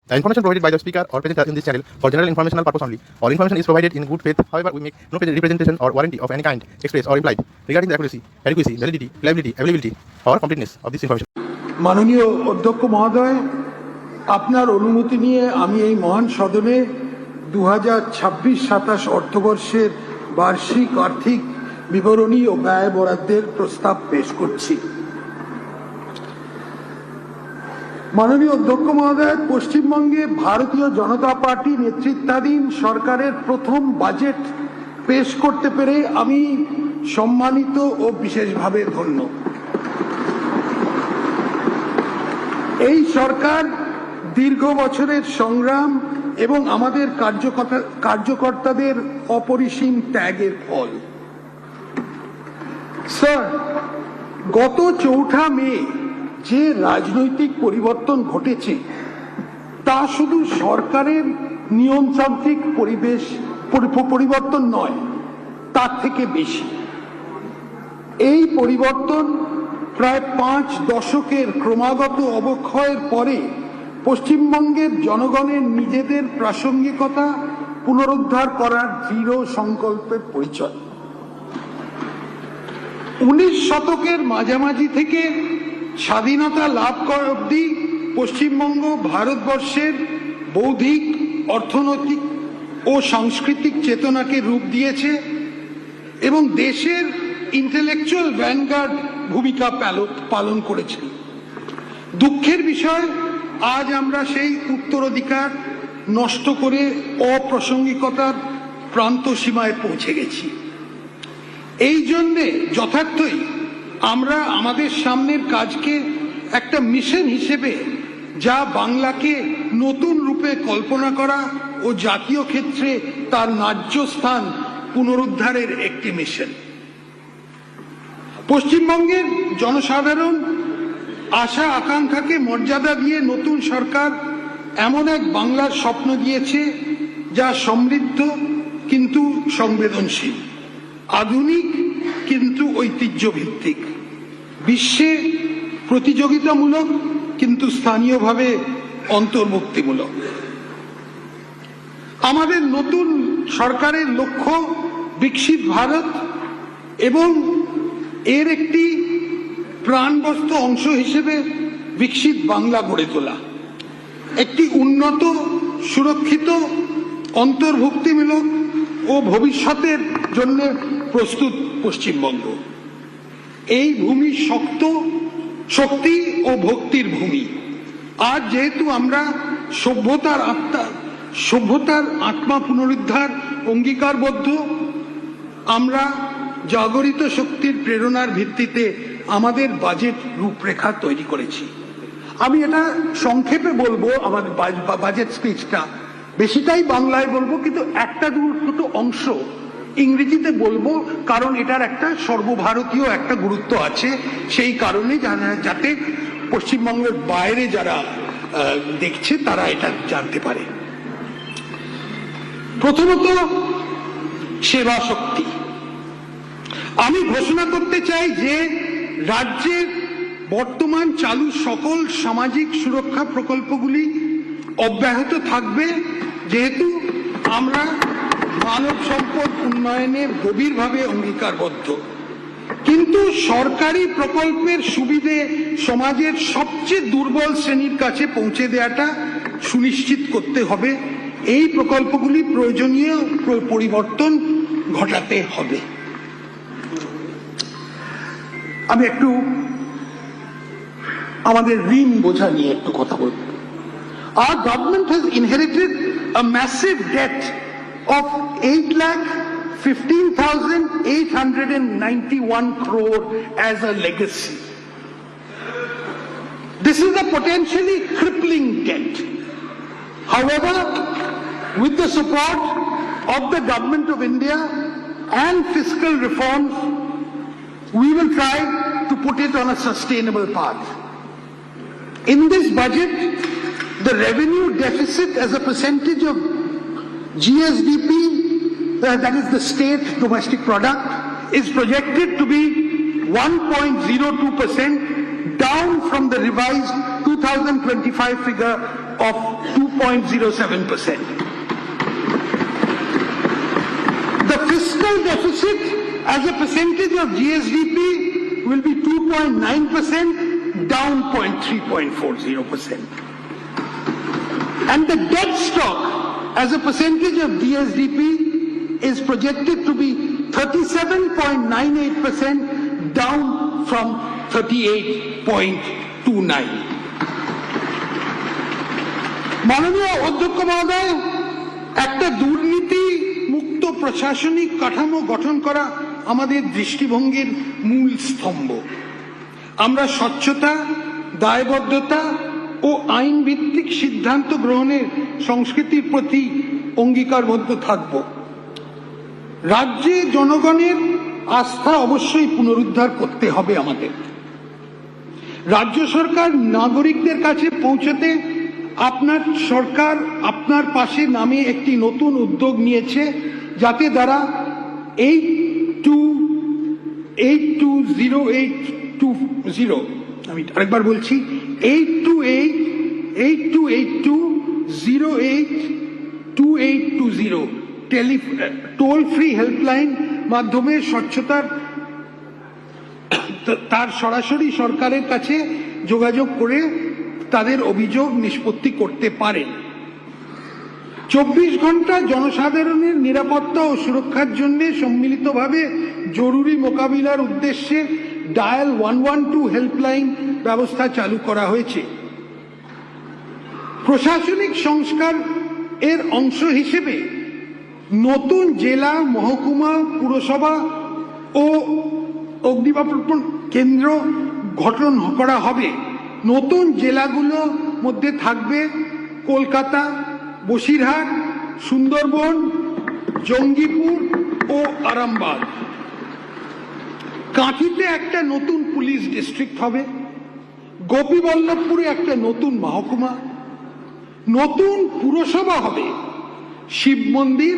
The information provided by the speaker or presenter in this channel for general informational purpose only. All information is provided in good faith. However, we make no representation or warranty of any kind, express or implied, regarding the accuracy, adequacy, validity, reliability, availability, or completeness of this information. মাননীয় অধ্যক্ষ মহোদয়, আপনার অনুমতি নিয়ে আমি এই মহান সদনে 2026-27 অর্থবর্ষের বার্ষিক আর্থিক বিবরণী ও ব্যয় বরাদ্দের প্রস্তাব পেশ করছি। মাননীয় অধ্যক্ষ মহোদয়, পশ্চিমবঙ্গে ভারতীয় জনতা পার্টি নেতৃত্বাধীন সরকারের প্রথম বাজেট পেশ করতে পেরে আমি সম্মানিত ও বিশেষভাবে ধন্য। এই সরকার দীর্ঘ বছরের সংগ্রাম এবং আমাদের কার্যকর্তাদের অপরিসীম ত্যাগের ফল। স্যার, গত 4 মে যে রাজনৈতিক পরিবর্তন ঘটেছে তা শুধু সরকারের নিয়মতান্ত্রিক পরিবর্তন নয়, তার থেকে বেশি। এই পরিবর্তন প্রায় 5 দশকের ক্রমাগত অবক্ষয়ের পরে পশ্চিমবঙ্গের জনগণের নিজেদের প্রাসঙ্গিকতা পুনরুদ্ধার করার দৃঢ় সংকল্পের পরিচয়। 19 শতকের মাঝামাঝি থেকে স্বাধীনতা লাভ করা অবধি পশ্চিমবঙ্গ ভারতবর্ষের বৌদ্ধিক, অর্থনৈতিক ও সাংস্কৃতিক চেতনাকে রূপ দিয়েছে এবং দেশের ইন্টেলেকচুয়াল ভ্যানগার্ড ভূমিকা পালন করেছে। দুঃখের বিষয়, আজ আমরা সেই উত্তরাধিকার নষ্ট করে অপ্রাসঙ্গিকতার প্রান্ত সীমায় পৌঁছে গেছি। এই জন্যে যথার্থই আমরা আমাদের সামনের কাজকে একটা মিশন হিসেবে, যা বাংলাকে নতুন রূপে কল্পনা করা ও জাতীয় ক্ষেত্রে তার ন্যায্য স্থান পুনরুদ্ধারের একটি মিশন। পশ্চিমবঙ্গের জনসাধারণ আশা আকাঙ্ক্ষাকে মর্যাদা দিয়ে নতুন সরকার এমন এক বাংলার স্বপ্ন দিয়েছে যা সমৃদ্ধ কিন্তু সংবেদনশীল, আধুনিক কিন্তু ঐতিহ্যভিত্তিক, বিশ্বে প্রতিযোগিতামূলক কিন্তু স্থানীয়ভাবে অন্তর্ভুক্তিমূলক। আমাদের নতুন সরকারের লক্ষ্য বিকশিত ভারত এবং এর একটি প্রাণবন্ত অংশ হিসেবে বিকশিত বাংলা গড়ে তোলা, একটি উন্নত, সুরক্ষিত, অন্তর্ভুক্তিমূলক ও ভবিষ্যতের জন্য প্রস্তুত পশ্চিমবঙ্গ। এই ভূমি শক্তি ও ভক্তির ভূমি। আজ যেহেতু আমরা সভ্যতার আত্মা পুনরুদ্ধার অঙ্গীকারবদ্ধ, আমরা জাগরিত শক্তির প্রেরণার ভিত্তিতে আমাদের বাজেট রূপরেখা তৈরি করেছি। আমি এটা সংক্ষেপে বলবো, আমাদের বাজেট স্পিচটা বেশিটাই বাংলায় বলবো, কিন্তু একটা দুটো অংশ ইংরেজিতে বলবো, কারণ এটার একটা সর্বভারতীয় একটা গুরুত্ব আছে। সেই কারণে যাতে পশ্চিমবঙ্গের বাইরে যারা দেখছে তারা এটা জানতে পারে। প্রথমত, সেবা শক্তি। আমি ঘোষণা করতে চাই যে রাজ্যের বর্তমান চালু সকল সামাজিক সুরক্ষা প্রকল্পগুলি অব্যাহত থাকবে, যেহেতু আমরা মানব সম্পদ উন্নয়নে গভীরভাবে অঙ্গীকারবদ্ধ। কিন্তু সরকারি প্রকল্পের সুবিধে সমাজের সবচেয়ে দুর্বল শ্রেণীর কাছে পৌঁছে দেওয়াটা সুনিশ্চিত করতে হবে। এই প্রকল্পগুলি প্রয়োজনীয় পরিবর্তন ঘটাতে হবে। আমি একটু আমাদের ঋণ বোঝা নিয়ে একটু কথা বলব। Our government has inherited a massive debt of 8,15,891 crore as a legacy. This is a potentially crippling debt. However, with the support of the Government of India and fiscal reforms, we will try to put it on a sustainable path. In this budget, the revenue deficit as a percentage of GSDP, that is the state domestic product, is projected to be 1.02%, down from the revised 2025 figure of 2.07%. The fiscal deficit as a percentage of GSDP will be 2.9%, down 3.40%. And the debt stock as a percentage of GSDP is projected to be 37.98%, down from 38.29. মাননীয় অধ্যক্ষ মহোদয়, একটা দুর্নীতি মুক্ত প্রশাসনিক কাঠামো গঠন করা আমাদের দৃষ্টিভঙ্গির মূল স্তম্ভ। আমরা স্বচ্ছতা, দায়বদ্ধতা ও আইন ভিত্তিক সিদ্ধান্ত গ্রহণের সংস্কৃতির প্রতি অঙ্গীকারবদ্ধ থাকব। রাজ্যে জনগণের আস্থা অবশ্যই পুনরুদ্ধার করতে হবে আমাদের। রাজ্য সরকার নাগরিকদের কাছে পৌঁছতে আপনার সরকার আপনার পাশে নামে একটি নতুন উদ্যোগ নিয়েছে, যাতে দ্বারা 820820, আমি আরেকবার বলছি, 8282082820 টোল ফ্রি হেল্পলাইন মাধ্যমে স্বচ্ছতার তার সরাসরি সরকারের কাছে যোগাযোগ করে তাদের অভিযোগ নিষ্পত্তি করতে পারেন। 24 ঘন্টা জনসাধারণের নিরাপত্তা ও সুরক্ষার জন্য সম্মিলিতভাবে জরুরি মোকাবিলার উদ্দেশ্যে ডায়াল 112 হেল্পলাইন ব্যবস্থা চালু করা হয়েছে। প্রশাসনিক সংস্কার এর অংশ হিসেবে নতুন জেলা, মহকুমা, পুরসভা ও অগ্নিনির্বাপন কেন্দ্র গঠন করা হবে। নতুন জেলাগুলোর মধ্যে থাকবে কলকাতা, বসিরহাট, সুন্দরবন, জঙ্গিপুর ও আরামবাগ। কাঁথিতে একটা নতুন পুলিশ ডিস্ট্রিক্ট হবে। গোপীবল্লভপুরে একটা নতুন মহকুমা, নতুন পুরসভা হবে। শিব মন্দির,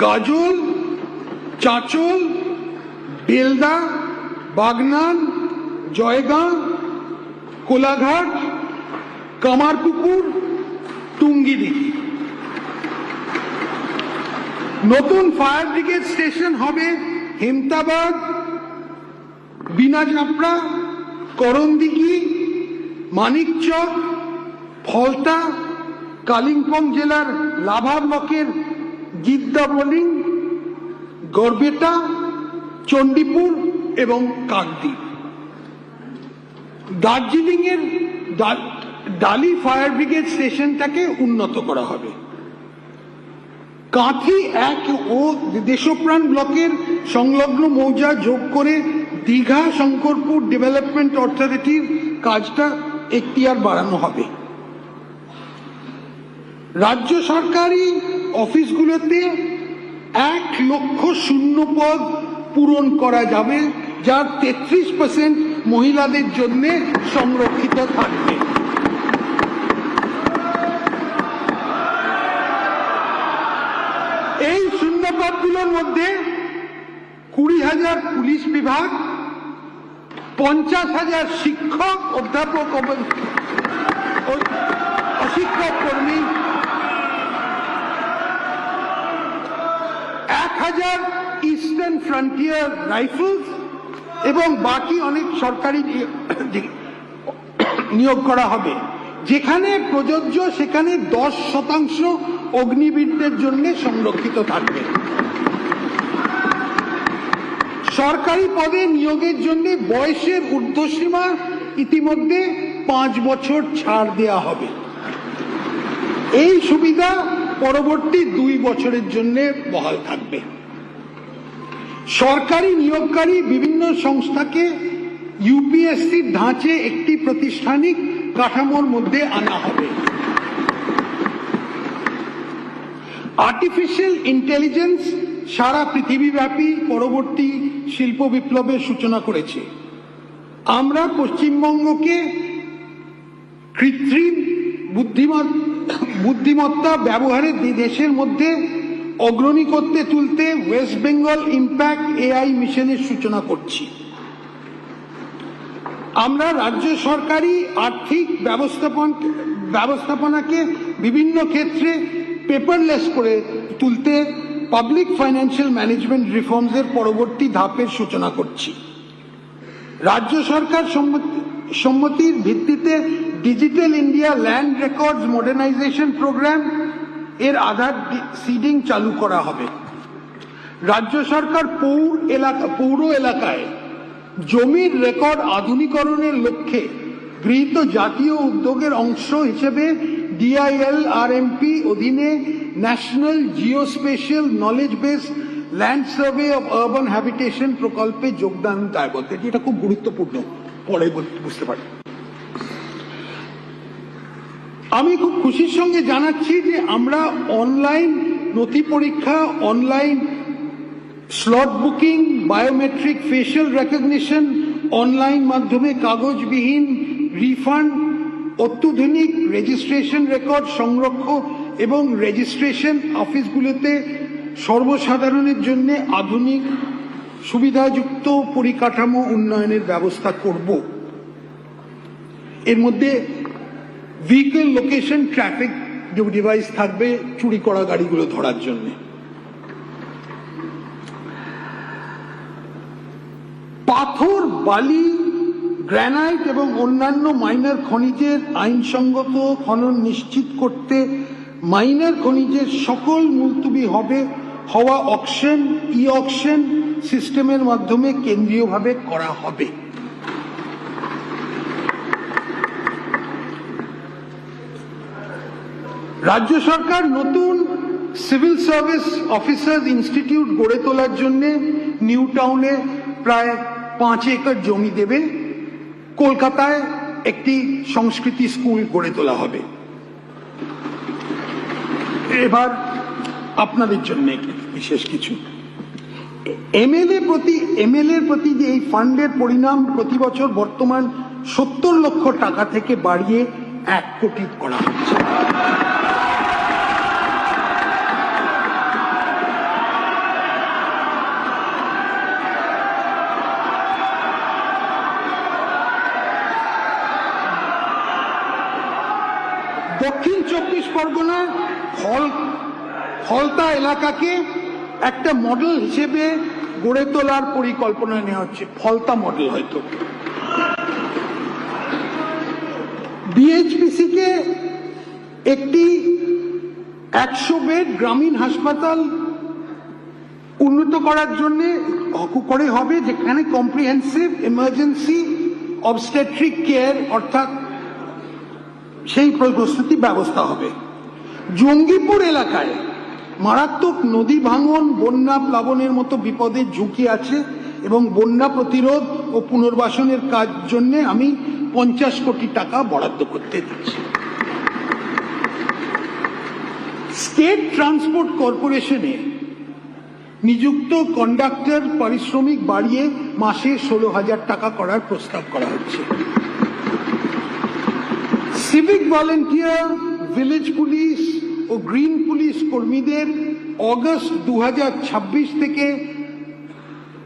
গাজল, চাঁচল, বেলদা, বাগনান, জয়গাঁ, কোলাঘাট, কামারপুকুর, টুঙ্গিদিঘি। নতুন ফায়ার ব্রিগেড স্টেশন হবে হেমতাবাদ, বিনাচাপড়া, করণদিঘি, মানিকচক, ফলতা, কালিম্পং জেলার লাভা ব্লকের গিদ্দাবলিং, গড়বেতা, চণ্ডীপুর এবং কাকদ্বীপ। দার্জিলিংয়ের ডালি ফায়ার ব্রিগেড স্টেশনটাকে উন্নত করা হবে। কাঁথি 1 ও দেশপ্রাণ ব্লকের সংলগ্ন মৌজা যোগ করে দীঘা শঙ্করপুর ডেভেলপমেন্ট অথরিটির কাজটা এখতিয়ার বাড়ানো হবে। রাজ্য সরকারি অফিসগুলোতে 1 লক্ষ শূন্য পদ পূরণ করা যাবে, যার 33% মহিলাদের জন্য সংরক্ষিত থাকবে। এই শূন্যপদগুলোর মধ্যে 20,000 পুলিশ বিভাগ, 50,000 শিক্ষক, অধ্যাপক, অশিক্ষক কর্মী, 1,000 ইস্টার্ন ফ্রন্টিয়ার রাইফেলস এবং বাকি অনেক সরকারি নিয়োগ করা হবে। যেখানে প্রযোজ্য সেখানে 10% অগ্নিবীরদের জন্য সংরক্ষিত থাকবে। সরকারি পদে নিয়োগের জন্য বয়সের ঊর্ধ্বসীমা ইতিমধ্যে 5 বছর ছাড় দেওয়া হবে। এই সুবিধা পরবর্তী 2 বছরের জন্য বহাল থাকবে। সরকারি নিয়োগকারী বিভিন্ন সংস্থাকে ইউপিএসসির ধাঁচে একটি প্রাতিষ্ঠানিক কাঠামোর মধ্যে আনা হবে। আর্টিফিশিয়াল ইন্টেলিজেন্স সারা পৃথিবীব্যাপী পরবর্তী শিল্প বিপ্লবের সূচনা করেছে। আমরা পশ্চিমবঙ্গকে কৃত্রিম বুদ্ধিমত্তা ব্যবহারে দেশের মধ্যে অগ্রণী করতে তুলতে ওয়েস্ট বেঙ্গল ইম্প্যাক্ট এআই মিশনের সূচনা করছি। আমরা রাজ্য সরকারি আর্থিক ব্যবস্থাপনাকে বিভিন্ন ক্ষেত্রে পেপারলেস করে তুলতে পাবলিক ফাইন্যান্সিয়াল ম্যানেজমেন্ট রিফর্মসের পরবর্তী ধাপের সূচনা করছি। রাজ্য সরকার সম্মতির ভিত্তিতে digital India land records modernisation programme এর আধার সিডিং চালু করা হবে। রাজ্য সরকার পৌর এলাকায় জমির রেকর্ড আধুনিকরণের লক্ষ্যে গৃহীত জাতীয় উদ্যোগের অংশ হিসেবে DILRMP অধীনে national geospatial knowledge base land survey of urban habitation প্রকল্পে যোগদান দায়বদ্ধ। এটা খুব গুরুত্বপূর্ণ, পরে বুঝতে পারি। আমি খুব খুশির সঙ্গে জানাচ্ছি যে আমরা অনলাইন নথি পরীক্ষা, online slot booking, biometric facial recognition, online মাধ্যমে কাগজবিহীন রিফান্ড, অত্যাধুনিক রেজিস্ট্রেশন রেকর্ড সংরক্ষণ এবং রেজিস্ট্রেশন অফিসগুলোতে সর্বসাধারণের জন্য আধুনিক সুবিধাযুক্ত পরিকাঠামো উন্নয়নের ব্যবস্থা করব। এর মধ্যে ভেহিকল লোকেশন ট্রাফিক ডিভাইস থাকবে চুরি করা গাড়িগুলো ধরার জন্য। পাথর, বালি, গ্রানাইট এবং অন্যান্য মাইনার খনিজের আইনসঙ্গত খনন নিশ্চিত করতে মাইনার খনিজের সকল মুলতবি হওয়া অকশন, অকশন সিস্টেমের মাধ্যমে কেন্দ্রীয়ভাবে করা হবে। রাজ্য সরকার নতুন সিভিল সার্ভিস অফিসার্স ইনস্টিটিউট গড়ে তোলার জন্য নিউ টাউনে প্রায় 5 একর জমি দেবে। কলকাতায় একটি সংস্কৃতি স্কুল গড়ে তোলা হবে। এবার আপনাদের জন্য বিশেষ কিছু এমএলএ প্রতি যে এই ফান্ডের পরিমাণ প্রতি বছর বর্তমান 70 লক্ষ টাকা থেকে বাড়িয়ে 1 কোটি করা হচ্ছে। দক্ষিণ 24 পরগনার ফলতা এলাকাকে একটা মডেল হিসেবে গড়ে তোলার পরিকল্পনা নেওয়া হচ্ছে। ফলতা মডেল হয়তো বিএইচপিসি কে একটি 100 বেড গ্রামীণ হাসপাতাল উন্নত করার জন্য করে হবে, যেখানে কম্প্রিহেন্সিভ ইমার্জেন্সি অবস্টেট্রিক কেয়ার অর্থাৎ সেই প্রস্তুতি ব্যবস্থা হবে। জঙ্গিপুর এলাকায় মারাত্মক নদী ভাঙন, বন্যা প্লাবনের মতো বিপদের ঝুঁকি আছে এবং বন্যা প্রতিরোধ ও পুনর্বাসনের কাজ জন্য আমি 50 কোটি টাকা বরাদ্দ করতে দিচ্ছি। স্টেট ট্রান্সপোর্ট কর্পোরেশনে নিযুক্ত কন্ডাক্টর পারিশ্রমিক বাড়িয়ে মাসে 16,000 টাকা করার প্রস্তাব করা হচ্ছে। সিভিক ভলেন্টিয়ার, ভিলেজ পুলিশ ও গ্রিন পুলিশ কর্মীদের অগস্ট 2026 থেকে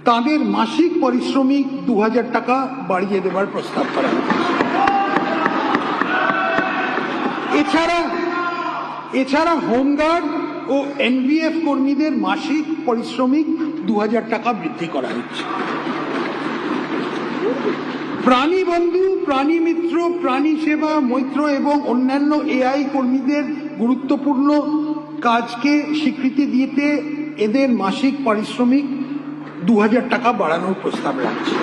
তাদের মাসিক পারিশ্রমিক 2,000 টাকা বাড়িয়ে দেওয়ার প্রস্তাব করা হচ্ছে। এছাড়া হোমগার্ড ও এনভিএফ কর্মীদের মাসিক পারিশ্রমিক 2,000 টাকা বৃদ্ধি করা হচ্ছে। প্রাণী বন্ধু, প্রাণী মিত্র, প্রাণী সেবা, মৈত্র এবং অন্যান্য এআই কর্মীদের গুরুত্বপূর্ণ কাজকে স্বীকৃতি দিতে এদের মাসিক পারিশ্রমিক 2,000 টাকা বাড়ানোর প্রস্তাব রাখছে।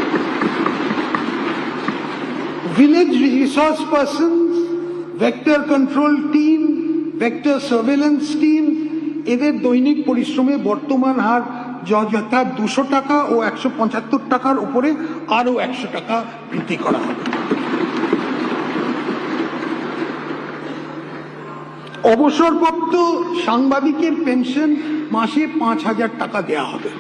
Village resource persons, vector control team, vector surveillance team এদের দৈনিক পরিশ্রমে বর্তমান হার যথা 200 টাকা ও 175 টাকার উপরে আরো 100 টাকা বৃদ্ধি করা হবে। অবসরপ্রাপ্ত সাংবাদিকের পেনশন মাসে 5,000 টাকা দেওয়া হবে।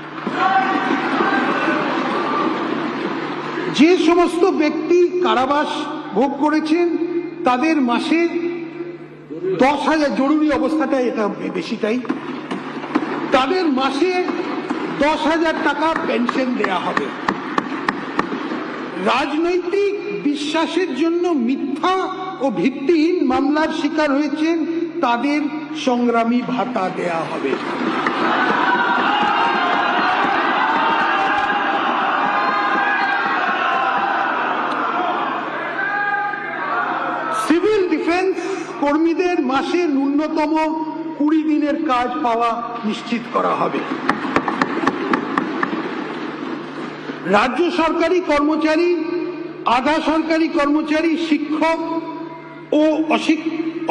যে সমস্ত ব্যক্তি কারাবাস ভোগ করেছেন তাদের মাসে 10,000, জরুরি অবস্থাটা এটা বেশিটাই, তাদের মাসে 10,000 টাকা পেনশন দেয়া হবে। রাজনৈতিক বিশ্বাসের জন্য মিথ্যা ও ভিত্তিহীন মামলার শিকার হয়েছেন তাদের সংগ্রামী ভাতা দেয়া হবে। সিভিল ডিফেন্স কর্মীদের মাসে ন্যূনতম 20 দিনের কাজ পাওয়া নিশ্চিত করা হবে। রাজ্য সরকারি কর্মচারী, আধা সরকারি কর্মচারী, শিক্ষক ও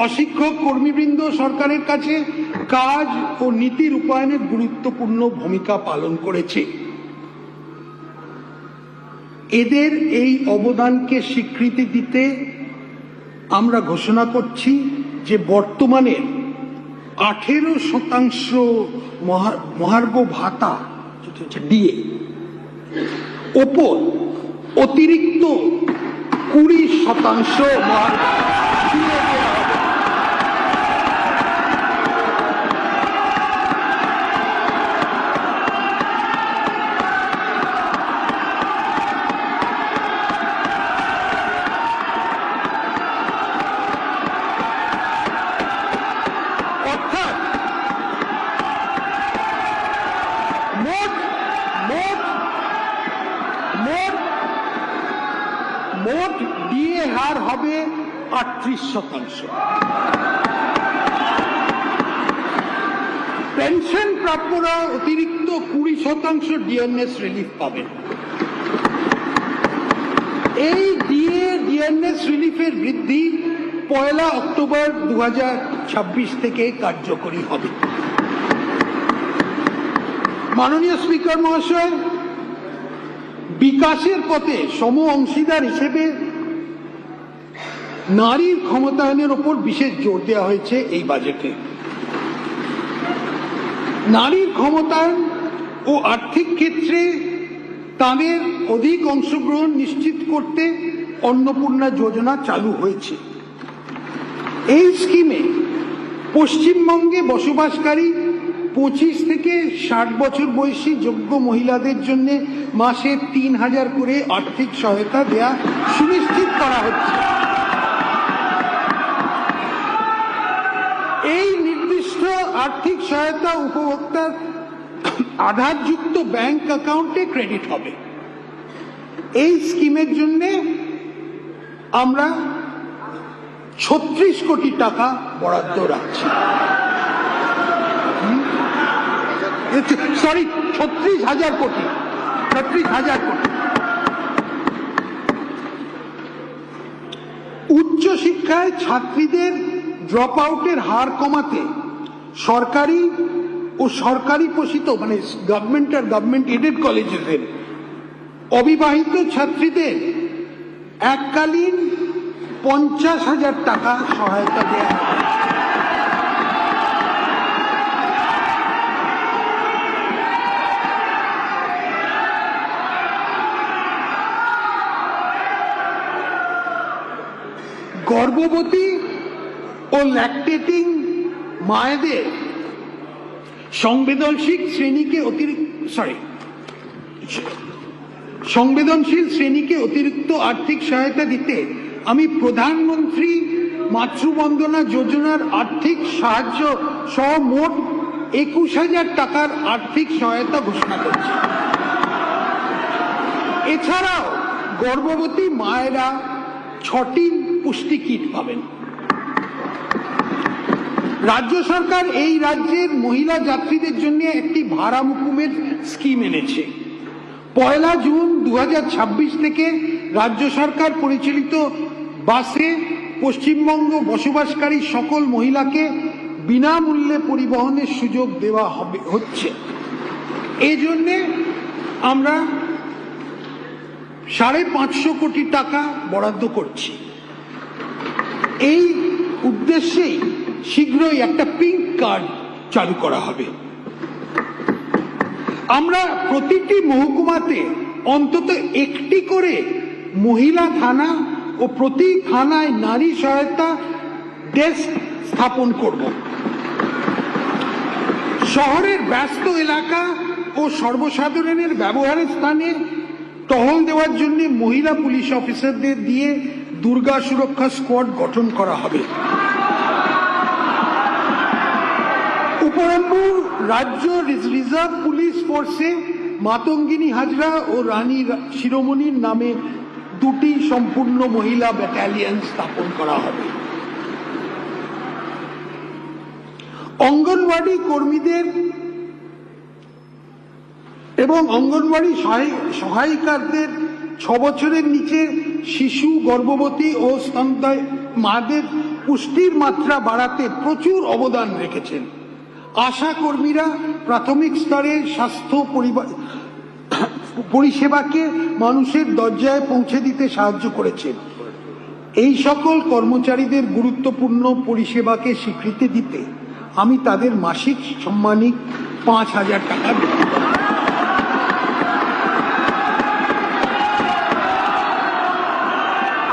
অশিক্ষক কর্মীবৃন্দ সরকারের কাছে কাজ ও নীতি রূপায়ণের গুরুত্বপূর্ণ ভূমিকা পালন করেছে। এদের এই অবদানকে স্বীকৃতি দিতে আমরা ঘোষণা করছি যে বর্তমানে 18% মহার্ঘ ভাতা দিয়ে ওপর অতিরিক্ত 20% মহার্ঘ দিয়ে দেওয়া হবে। অর্থাৎ মোট ডিএ হার হবে 38%। পেনশন প্রাপ্যরা অতিরিক্ত 20% ডিএনএস রিলিফ পাবেন। এই ডিএনএস রিলিফের বৃদ্ধি 1 অক্টোবর 2026 থেকে কার্যকরী হবে। মাননীয় স্পিকার মহাশয়, বিকাশের পথে সম অংশীদার হিসেবে নারীর ক্ষমতায়নের উপর বিশেষ জোর দেওয়া হয়েছে এই বাজেটে। নারীর ক্ষমতায়ন ও আর্থিক ক্ষেত্রে তাদের অধিক অংশগ্রহণ নিশ্চিত করতে অন্নপূর্ণা যোজনা চালু হয়েছে। এই স্কিমে পশ্চিমবঙ্গে বসবাসকারী 25 থেকে 60 বছর বয়সী যোগ্য মহিলাদের জন্য মাসে 3000 করে আর্থিক সহায়তা দেয়া সুনিশ্চিত করা হচ্ছে। এই নির্দিষ্ট আর্থিক সহায়তা উপভোক্তার আধারযুক্ত ব্যাংক অ্যাকাউন্টে ক্রেডিট হবে। এই স্কিমের জন্য আমরা 36 কোটি টাকা বরাদ্দ রাখছি। 36,000 কোটি। উচ্চশিক্ষায় ছাত্রীদের ড্রপ আউটের হার কমাতে সরকারি ও সরকারি পোষিত মানে গভর্নমেন্ট আর গভর্নমেন্ট এডেড কলেজের অবিবাহিত ছাত্রীদের এককালীন 50,000 টাকা সহায়তা দেওয়া হবে। গর্ভবতী ও ল্যাকটেটিং মায়েদের সংবেদনশীল শ্রেণীকে অতিরিক্ত আর্থিক সহায়তা দিতে আমি প্রধানমন্ত্রী মাতৃবন্দনা যোজনার আর্থিক সাহায্য সহ মোট 21,000 টাকার আর্থিক সহায়তা ঘোষণা করছি। এছাড়াও গর্ভবতী মায়েরা 6টি পুষ্টি কিট পাবেন। রাজ্য সরকার এই রাজ্যের মহিলা যাত্রীদের জন্য একটি ভাড়া মুকুমের স্কিম এনেছে। 1 জুন 2026 থেকে রাজ্য সরকার পরিচালিত বাসে পশ্চিমবঙ্গ বসবাসকারী সকল মহিলাকে বিনামূল্যে পরিবহনের সুযোগ দেওয়া হচ্ছে। এই জন্য আমরা 550 কোটি টাকা বরাদ্দ করছি। এই উদ্দেশ্যেই শীঘ্রই একটা পিঙ্ক কার্ড চালু করা হবে। আমরা প্রতিটি মহকুমাতে অন্তত একটি করে মহিলা থানা ও প্রতি থানায় নারী সহায়তা ডেস্ক স্থাপন করব। শহরের ব্যস্ত এলাকা ও সর্বসাধারণের ব্যবহারের স্থানে টহল দেওয়ার জন্য মহিলা পুলিশ অফিসারদের দিয়ে দুর্গা সুরক্ষা স্কোয়াড গঠন করা হবে। উপরন্তু রাজ্য রিজার্ভ পুলিশ ফোর্সে মাতঙ্গিনী হাজরা ও রানী শিরোমণির নামে দুটি সম্পূর্ণ মহিলা ব্যাটালিয়ন স্থাপন করা হবে। অঙ্গনওয়াড়ি কর্মীদের এবং অঙ্গনওয়াড়ি সহায়িকাদের 6 বছরের নিচে শিশু, গর্ভবতী ও স্তন্যদায়ী মাদের পুষ্টির মাত্রা বাড়াতে প্রচুর অবদান রেখেছেন। আশা কর্মীরা প্রাথমিক স্তরে স্বাস্থ্য পরিষেবাকে মানুষের দরজায় পৌঁছে দিতে সাহায্য করেছেন। এই সকল কর্মচারীদের গুরুত্বপূর্ণ পরিষেবাকে স্বীকৃতি দিতে আমি তাদের মাসিক সম্মানিক 5,000 টাকা দেব।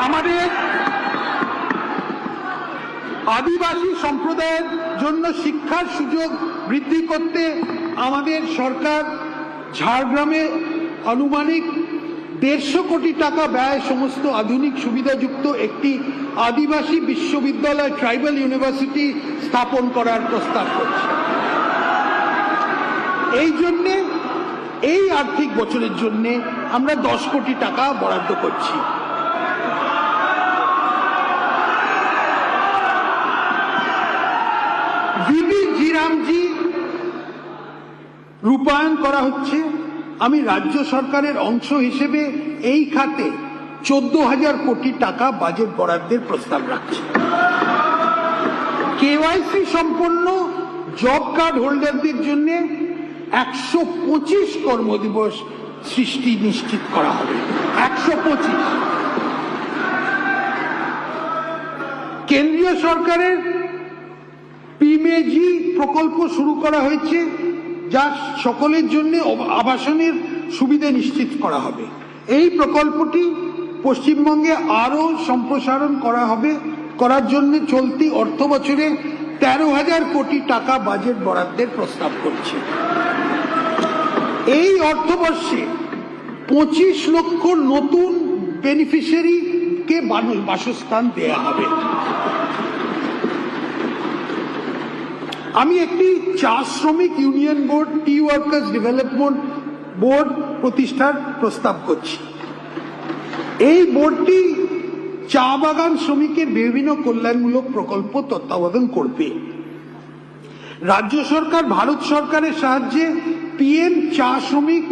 আমাদের আদিবাসী সম্প্রদায়ের জন্য শিক্ষার সুযোগ বৃদ্ধি করতে আমাদের সরকার ঝাড়গ্রামে আনুমানিক 150 কোটি টাকা ব্যয় সমস্ত আধুনিক সুবিধাযুক্ত একটি আদিবাসী বিশ্ববিদ্যালয় ট্রাইবাল ইউনিভার্সিটি স্থাপন করার প্রস্তাব করছে। এই জন্যে এই আর্থিক বছরের জন্য আমরা 10 কোটি টাকা বরাদ্দ করছি। ভিবি জিরামজি রূপায়ণ করা হচ্ছে। আমি রাজ্য সরকারের অংশ হিসেবে এই খাতে 14,000 কোটি টাকা বাজেট বরাদ্দের প্রস্তাব রাখছি। কেওয়াইসি সম্পন্ন জব কার্ড হোল্ডারদের জন্য 125 কর্মদিবস সৃষ্টি নিশ্চিত করা হবে। 125। কেন্দ্রীয় সরকারের পিএমএজি প্রকল্প শুরু করা হয়েছে, যা সকলের জন্য আবাসনের সুবিধা নিশ্চিত করা হবে। এই প্রকল্পটি পশ্চিমবঙ্গে আরো সম্প্রসারণ করার জন্য চলতি অর্থ বছরে 13,000 কোটি টাকা বাজেট বরাদ্দের প্রস্তাব করছে। এই অর্থবর্ষে 25 লক্ষ নতুন বেনিফিশিয়ারিকে বাসস্থান দেয়া হবে। আমি একটি চা শ্রমিক ইউনিয়ন বোর্ড, টি ওয়ার্কার্স ডেভেলপমেন্ট বোর্ড প্রতিষ্ঠার প্রস্তাব করছি। এই বোর্ডটি চা বাগান শ্রমিকের বিভিন্ন কল্যাণমূলক প্রকল্প তত্ত্বাবধান করবে। রাজ্য সরকার ভারত সরকারের সাহায্যে পিএম চা শ্রমিক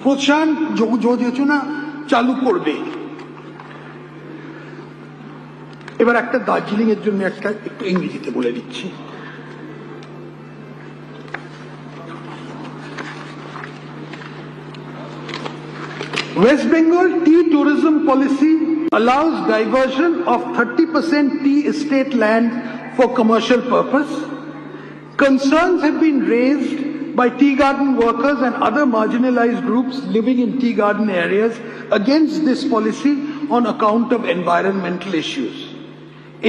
প্রোৎসাহন যোজনা চালু করবে। এবার একটা দার্জিলিং এর জন্য একটু ইংরেজিতে বলে দিচ্ছি। West Bengal tea tourism policy allows diversion of 30% tea estate land for commercial purpose. Concerns have been raised by tea garden workers and other marginalized groups living in tea garden areas against this policy on account of environmental issues.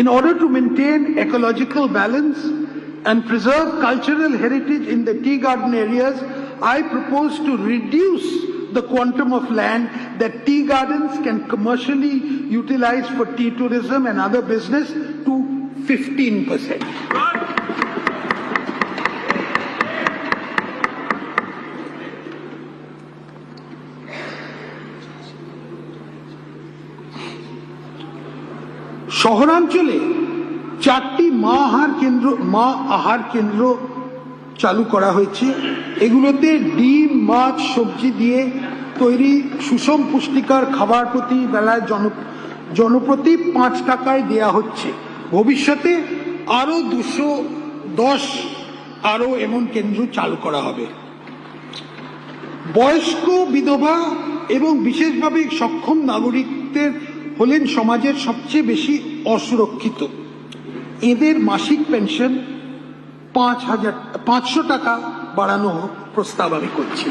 In order to maintain ecological balance and preserve cultural heritage in the tea garden areas, I propose to reduce the quantum of land that tea gardens can commercially utilize for tea tourism and other business to 15%. শহরাঞ্চলে 4টি মা আহার কেন্দ্র চালু করা হয়েছে। এগুলোতে ডিম, মাছ, সবজি দিয়ে তৈরি সুষম পুষ্টিকর খাবার প্রতি বেলায় জনপ্রতি 5 টাকায় দেয়া হচ্ছে। ভবিষ্যতে আরো 210 এমন কেন্দ্র চালু করা হবে। বয়স্ক, বিধবা এবং বিশেষভাবে সক্ষম নাগরিকদের হলেন সমাজের সবচেয়ে বেশি অসুরক্ষিত। এদের মাসিক পেনশন 500 টাকা বাড়ানো প্রস্তাব আমি করছি।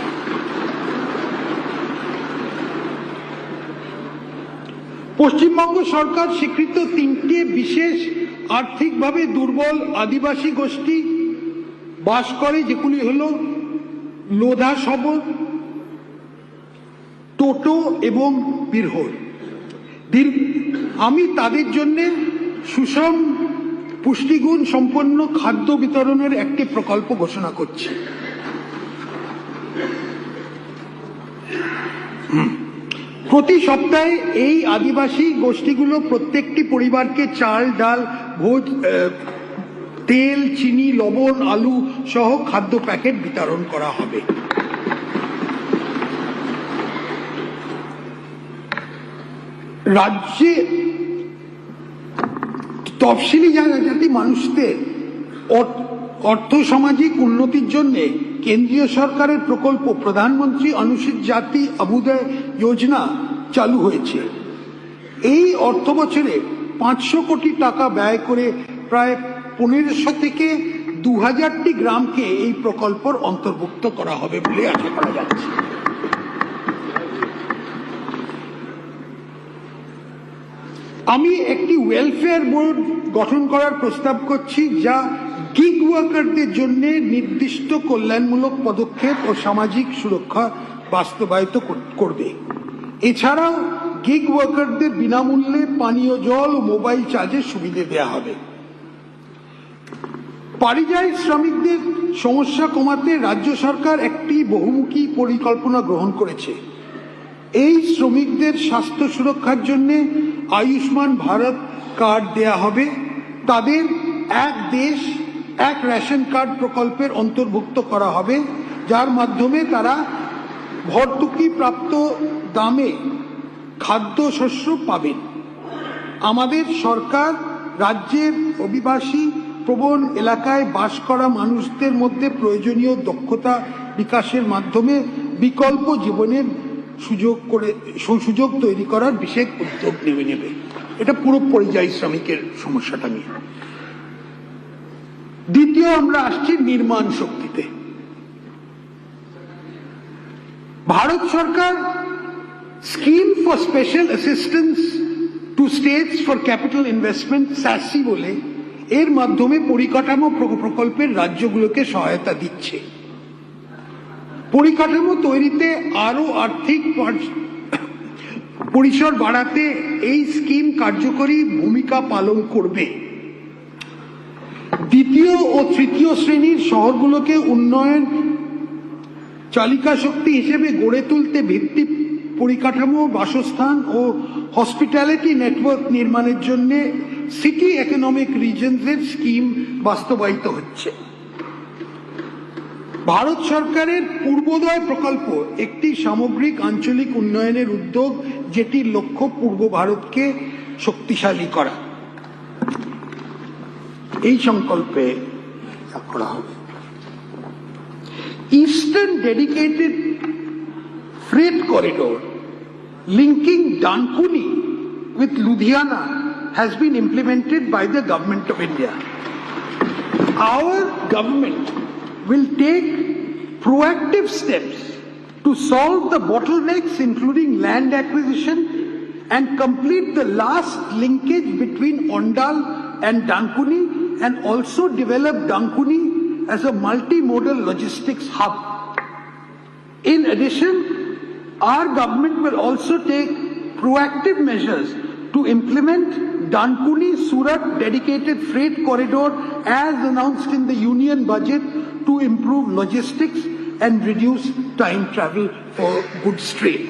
পশ্চিমবঙ্গ সরকার স্বীকৃত 3টে বিশেষ আর্থিকভাবে দুর্বল আদিবাসী গোষ্ঠী বাস করে, যেগুলি হল লোধা সবর, টোটো এবং বিরহর। আমি তাদের জন্য সুষম পুষ্টিগুণ সম্পন্ন খাদ্য বিতরণের একটি প্রকল্প ঘোষণা করছি। প্রতি সপ্তাহে এই আদিবাসী গোষ্ঠীগুলো প্রত্যেকটি পরিবারকে চাল, ডাল, ভোজ, তেল, চিনি, লবণ, আলু সহ খাদ্য প্যাকেট বিতরণ করা হবে। রাজ্যে তফসিলি জাতি মানুষদের অর্থ সামাজিক উন্নতির জন্য কেন্দ্রীয় সরকারের প্রকল্প প্রধানমন্ত্রী অনুসূচিত জাতি অভ্যুদয় যোজনা চালু হয়েছে। এই অর্থ বছরে 500 কোটি টাকা ব্যয় করে প্রায় 1500 থেকে 2000টি গ্রামকে এই প্রকল্পের অন্তর্ভুক্ত করা হবে বলে আশা করা যাচ্ছে। আমি একটি ওয়েলফেয়ার বোর্ড গঠন করার প্রস্তাব করছি, যা গিগ ওয়ার্কারদের জন্য নির্দিষ্ট কল্যাণমূলক পদক্ষেপ ও সামাজিক সুরক্ষা বাস্তবায়িত করবে। এছাড়াও গিগ ওয়ার্কারদের বিনামূল্যে পানীয় জল ও মোবাইল চার্জের সুবিধা দেওয়া হবে। পরিযায়ী শ্রমিকদের সমস্যা কমাতে রাজ্য সরকার একটি বহুমুখী পরিকল্পনা গ্রহণ করেছে। এই শ্রমিকদের স্বাস্থ্য সুরক্ষার জন্য আয়ুষ্মান ভারত কার্ড দেয়া হবে। তাদের এক দেশ এক রেশন কার্ড প্রকল্পের অন্তর্ভুক্ত করা হবে, যার মাধ্যমে তারা ভর্তুকি প্রাপ্ত দামে খাদ্যশস্য পাবেন। আমাদের সরকার রাজ্যের অভিবাসী প্রবণ এলাকায় বাস করা মানুষদের মধ্যে প্রয়োজনীয় দক্ষতা বিকাশের মাধ্যমে বিকল্প জীবনের সুযোগ তৈরি করার বিশেষ উদ্যোগ নেবে। এটা পুরো পরিযায়ী শ্রমিকের সমস্যাটা নিয়ে। দ্বিতীয়, আমরা আসছি নির্মাণ শক্তিতে। ভারত সরকার scheme for special assistance to states for capital investment SASCI বলে এর মাধ্যমে পরিকাঠামো প্রকল্পের রাজ্যগুলোকে সহায়তা দিচ্ছে। পরিকাঠামো তৈরিতে আরো আর্থিক পরিসর বাড়াতে এই স্কিম কার্যকরী ভূমিকা পালন করবে। দ্বিতীয় ও তৃতীয় শ্রেণীর শহরগুলোকে উন্নয়ন চালিকা শক্তি হিসেবে গড়ে তুলতে ভিত্তি পরিকাঠামো, বাসস্থান ও হসপিটালিটি নেটওয়ার্ক নির্মাণের জন্য সিটি ইকোনমিক রিজনসের স্কিম বাস্তবায়িত হচ্ছে। ভারত সরকারের পূর্বোদয় প্রকল্প একটি সামগ্রিক আঞ্চলিক উন্নয়নের উদ্যোগ, যেটির লক্ষ্য পূর্ব ভারতকে শক্তিশালী করা। এই সংকল্পে করা হবে। Eastern dedicated freight corridor linking Dankuni with Ludhiana has been implemented by the Government of India. Our government will take proactive steps to solve the bottlenecks, including land acquisition, and complete the last linkage between Ondal and Dankuni, and also develop Dankuni as a multimodal logistics hub. In addition, our government will also take proactive measures to implement Dankuni-Surat dedicated freight corridor as announced in the union budget to improve logistics and reduce time travel for goods trade.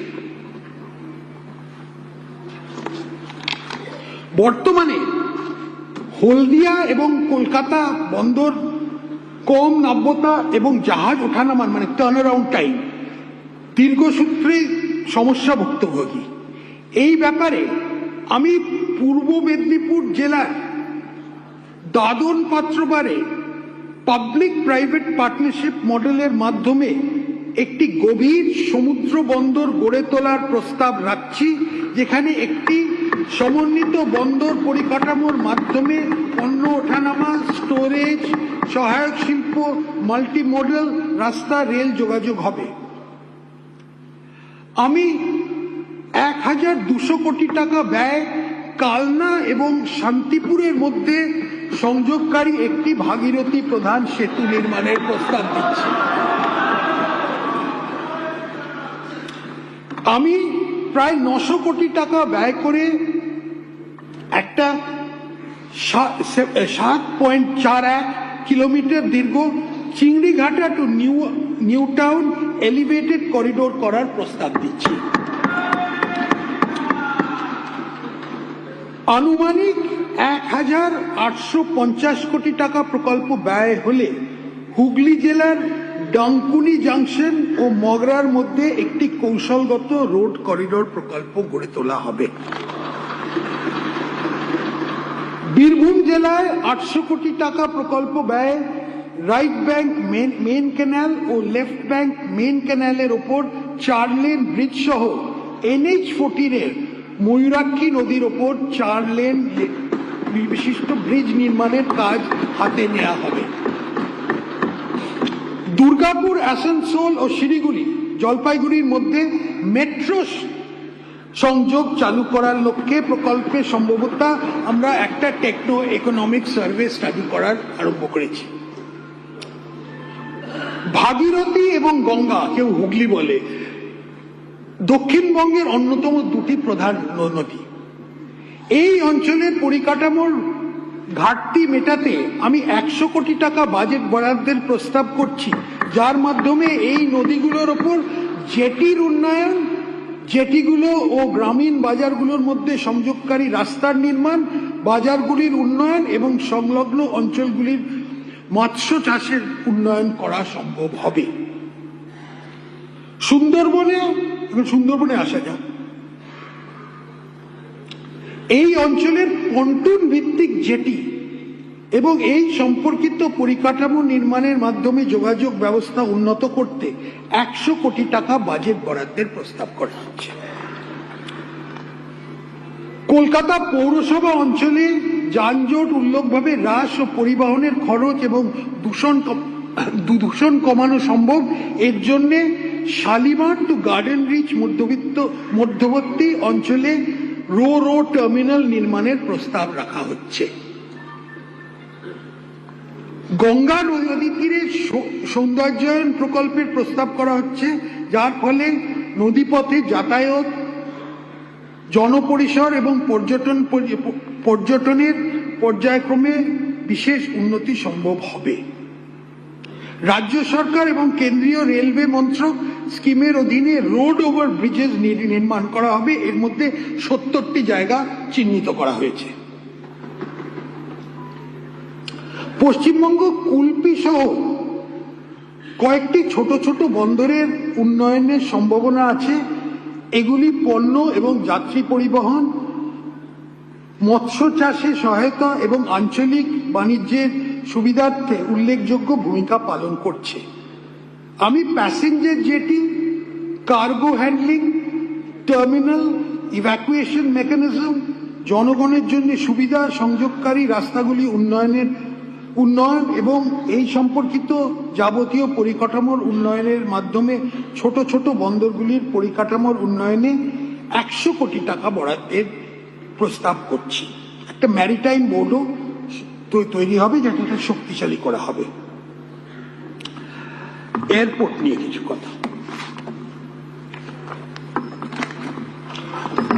বর্তমানে হলদিয়া এবং কলকাতা বন্দর কম নাব্যতা এবং জাহাজ ওঠানামার মানে turn around time দীর্ঘসূত্রে সমস্যা ভুক্তভোগী। এই ব্যাপারে আমি পূর্ব মেদিনীপুর জেলার দাদন পাত্রবারে পাবলিক প্রাইভেট পার্টনারশিপ মডেলের মাধ্যমে একটি গভীর সমুদ্র বন্দর গড়ে তোলার প্রস্তাব রাখছি, যেখানে একটি সমন্বিত বন্দর পরিকাঠামোর মাধ্যমে পণ্য ওঠানামা, স্টোরেজ, সহায়ক শিল্প, মাল্টিমোডাল রাস্তা, রেল যোগাযোগ হবে। আমি 1200 কোটি টাকা ব্যয় কালনা এবং শান্তিপুরের মধ্যে সংযোগকারী একটি ভাগীরথী প্রধান সেতু নির্মাণের প্রস্তাব দিচ্ছি। আমি প্রায় 900 কোটি টাকা ব্যয় করে একটা 7.41 কিলোমিটার দীর্ঘ Chingrighata two new town elevated corridor করার প্রস্তাব দিচ্ছি। আনুমানিক 1,850 কোটি টাকা প্রকল্প ব্যয় হলে হুগলি জেলার ডানকুনি জাংশন ও মগরার মধ্যে একটি কৌশলগত রোড করিডোর প্রকল্প গড়ে তোলা হবে। বীরভূম জেলায় 800 কোটি টাকা প্রকল্প ব্যয়ে রাইট ব্যাংক মেন ক্যানাল ও লেফট ব্যাংক মেন ক্যানালের ওপর 4 লেন ব্রিজ সহ NH14 এর ময়ূরাক্ষী নদীর ওপর 4 লেন বিশিষ্ট ব্রিজ নির্মাণের কাজ হাতে নেওয়া হবে। দুর্গাপুর, আসানসোল ও শিলিগুড়ি, জলপাইগুড়ির মধ্যে মেট্রো সংযোগ চালু করার লক্ষ্যে প্রকল্পে সম্ভবত আমরা একটা টেকনো ইকোনমিক সার্ভে স্টাডি করার আরম্ভ করেছি। ভাগীরথী এবং গঙ্গা, কেউ হুগলি বলে, দক্ষিণবঙ্গের অন্যতম দুটি প্রধান নদী। এই অঞ্চলের পরিকাঠামোর ঘাটতি মেটাতে আমি 100 কোটি টাকা বাজেট বরাদ্দের প্রস্তাব করছি, যার মাধ্যমে এই নদীগুলোর ওপর জেটির উন্নয়ন, জেটিগুলো ও গ্রামীণ বাজারগুলোর মধ্যে সংযোগকারী রাস্তার নির্মাণ, বাজারগুলির উন্নয়ন এবং সংলগ্ন অঞ্চলগুলির মৎস্য চাষের উন্নয়ন করা সম্ভব হবে। সুন্দরবনে আসা যাক। এই অঞ্চলের পন্টুন ভিত্তিক জেটি এবং এই সম্পর্কিত পরিকাঠামো নির্মাণের মাধ্যমে যোগাযোগ ব্যবস্থা উন্নত করতে 100 কোটি টাকা বাজেট বরাদ্দের প্রস্তাব করা হচ্ছে। কলকাতা পৌরসভা অঞ্চলে যানজট উল্লেখভাবে হ্রাস ও পরিবহনের খরচ এবং দূষণ কমানো সম্ভব। এর জন্য শালিমার টু গার্ডেন রিচ মধ্যবর্তী অঞ্চলে রো টার্মিনাল নির্মাণের প্রস্তাব রাখা হচ্ছে। গঙ্গা নদী তীরে সৌন্দর্যায়ন প্রকল্পের প্রস্তাব করা হচ্ছে, যার ফলে নদীপথে যাতায়াত, জনপরিসর এবং পর্যটনের পর্যায়ক্রমে বিশেষ উন্নতি সম্ভব হবে। রাজ্য সরকার এবং কেন্দ্রীয় রেলওয়ে মন্ত্রক স্কিমের অধীনে রোড ওভার ব্রিজেস নির্মাণ করা হবে। এর মধ্যে 70টি জায়গা চিহ্নিত করা হয়েছে। পশ্চিমবঙ্গ কুলপি সহ কয়েকটি ছোট ছোট বন্দরের উন্নয়নের সম্ভাবনা আছে। এগুলি পণ্য এবং যাত্রী পরিবহন, মৎস্য চাষে সহায়তা এবং আঞ্চলিক বাণিজ্যের সুবিধার্থে উল্লেখযোগ্য ভূমিকা পালন করছে। আমি passenger jetty, cargo handling, terminal, evacuation mechanism, জনগণের জন্য সুবিধা সংযোগকারী রাস্তাগুলি উন্নয়ন এবং এই সম্পর্কিত যাবতীয় পরিকাঠামোর উন্নয়নের মাধ্যমে ছোট ছোট বন্দরগুলির পরিকাঠামোর উন্নয়নে 100 কোটি টাকা বরাদ্দের প্রস্তাব করছি। একটা ম্যারিটাইম বোর্ডও তৈরি হবে, যেটা শক্তিশালী করা হবে। এয়ারপোর্ট নিয়ে কিছু কথা।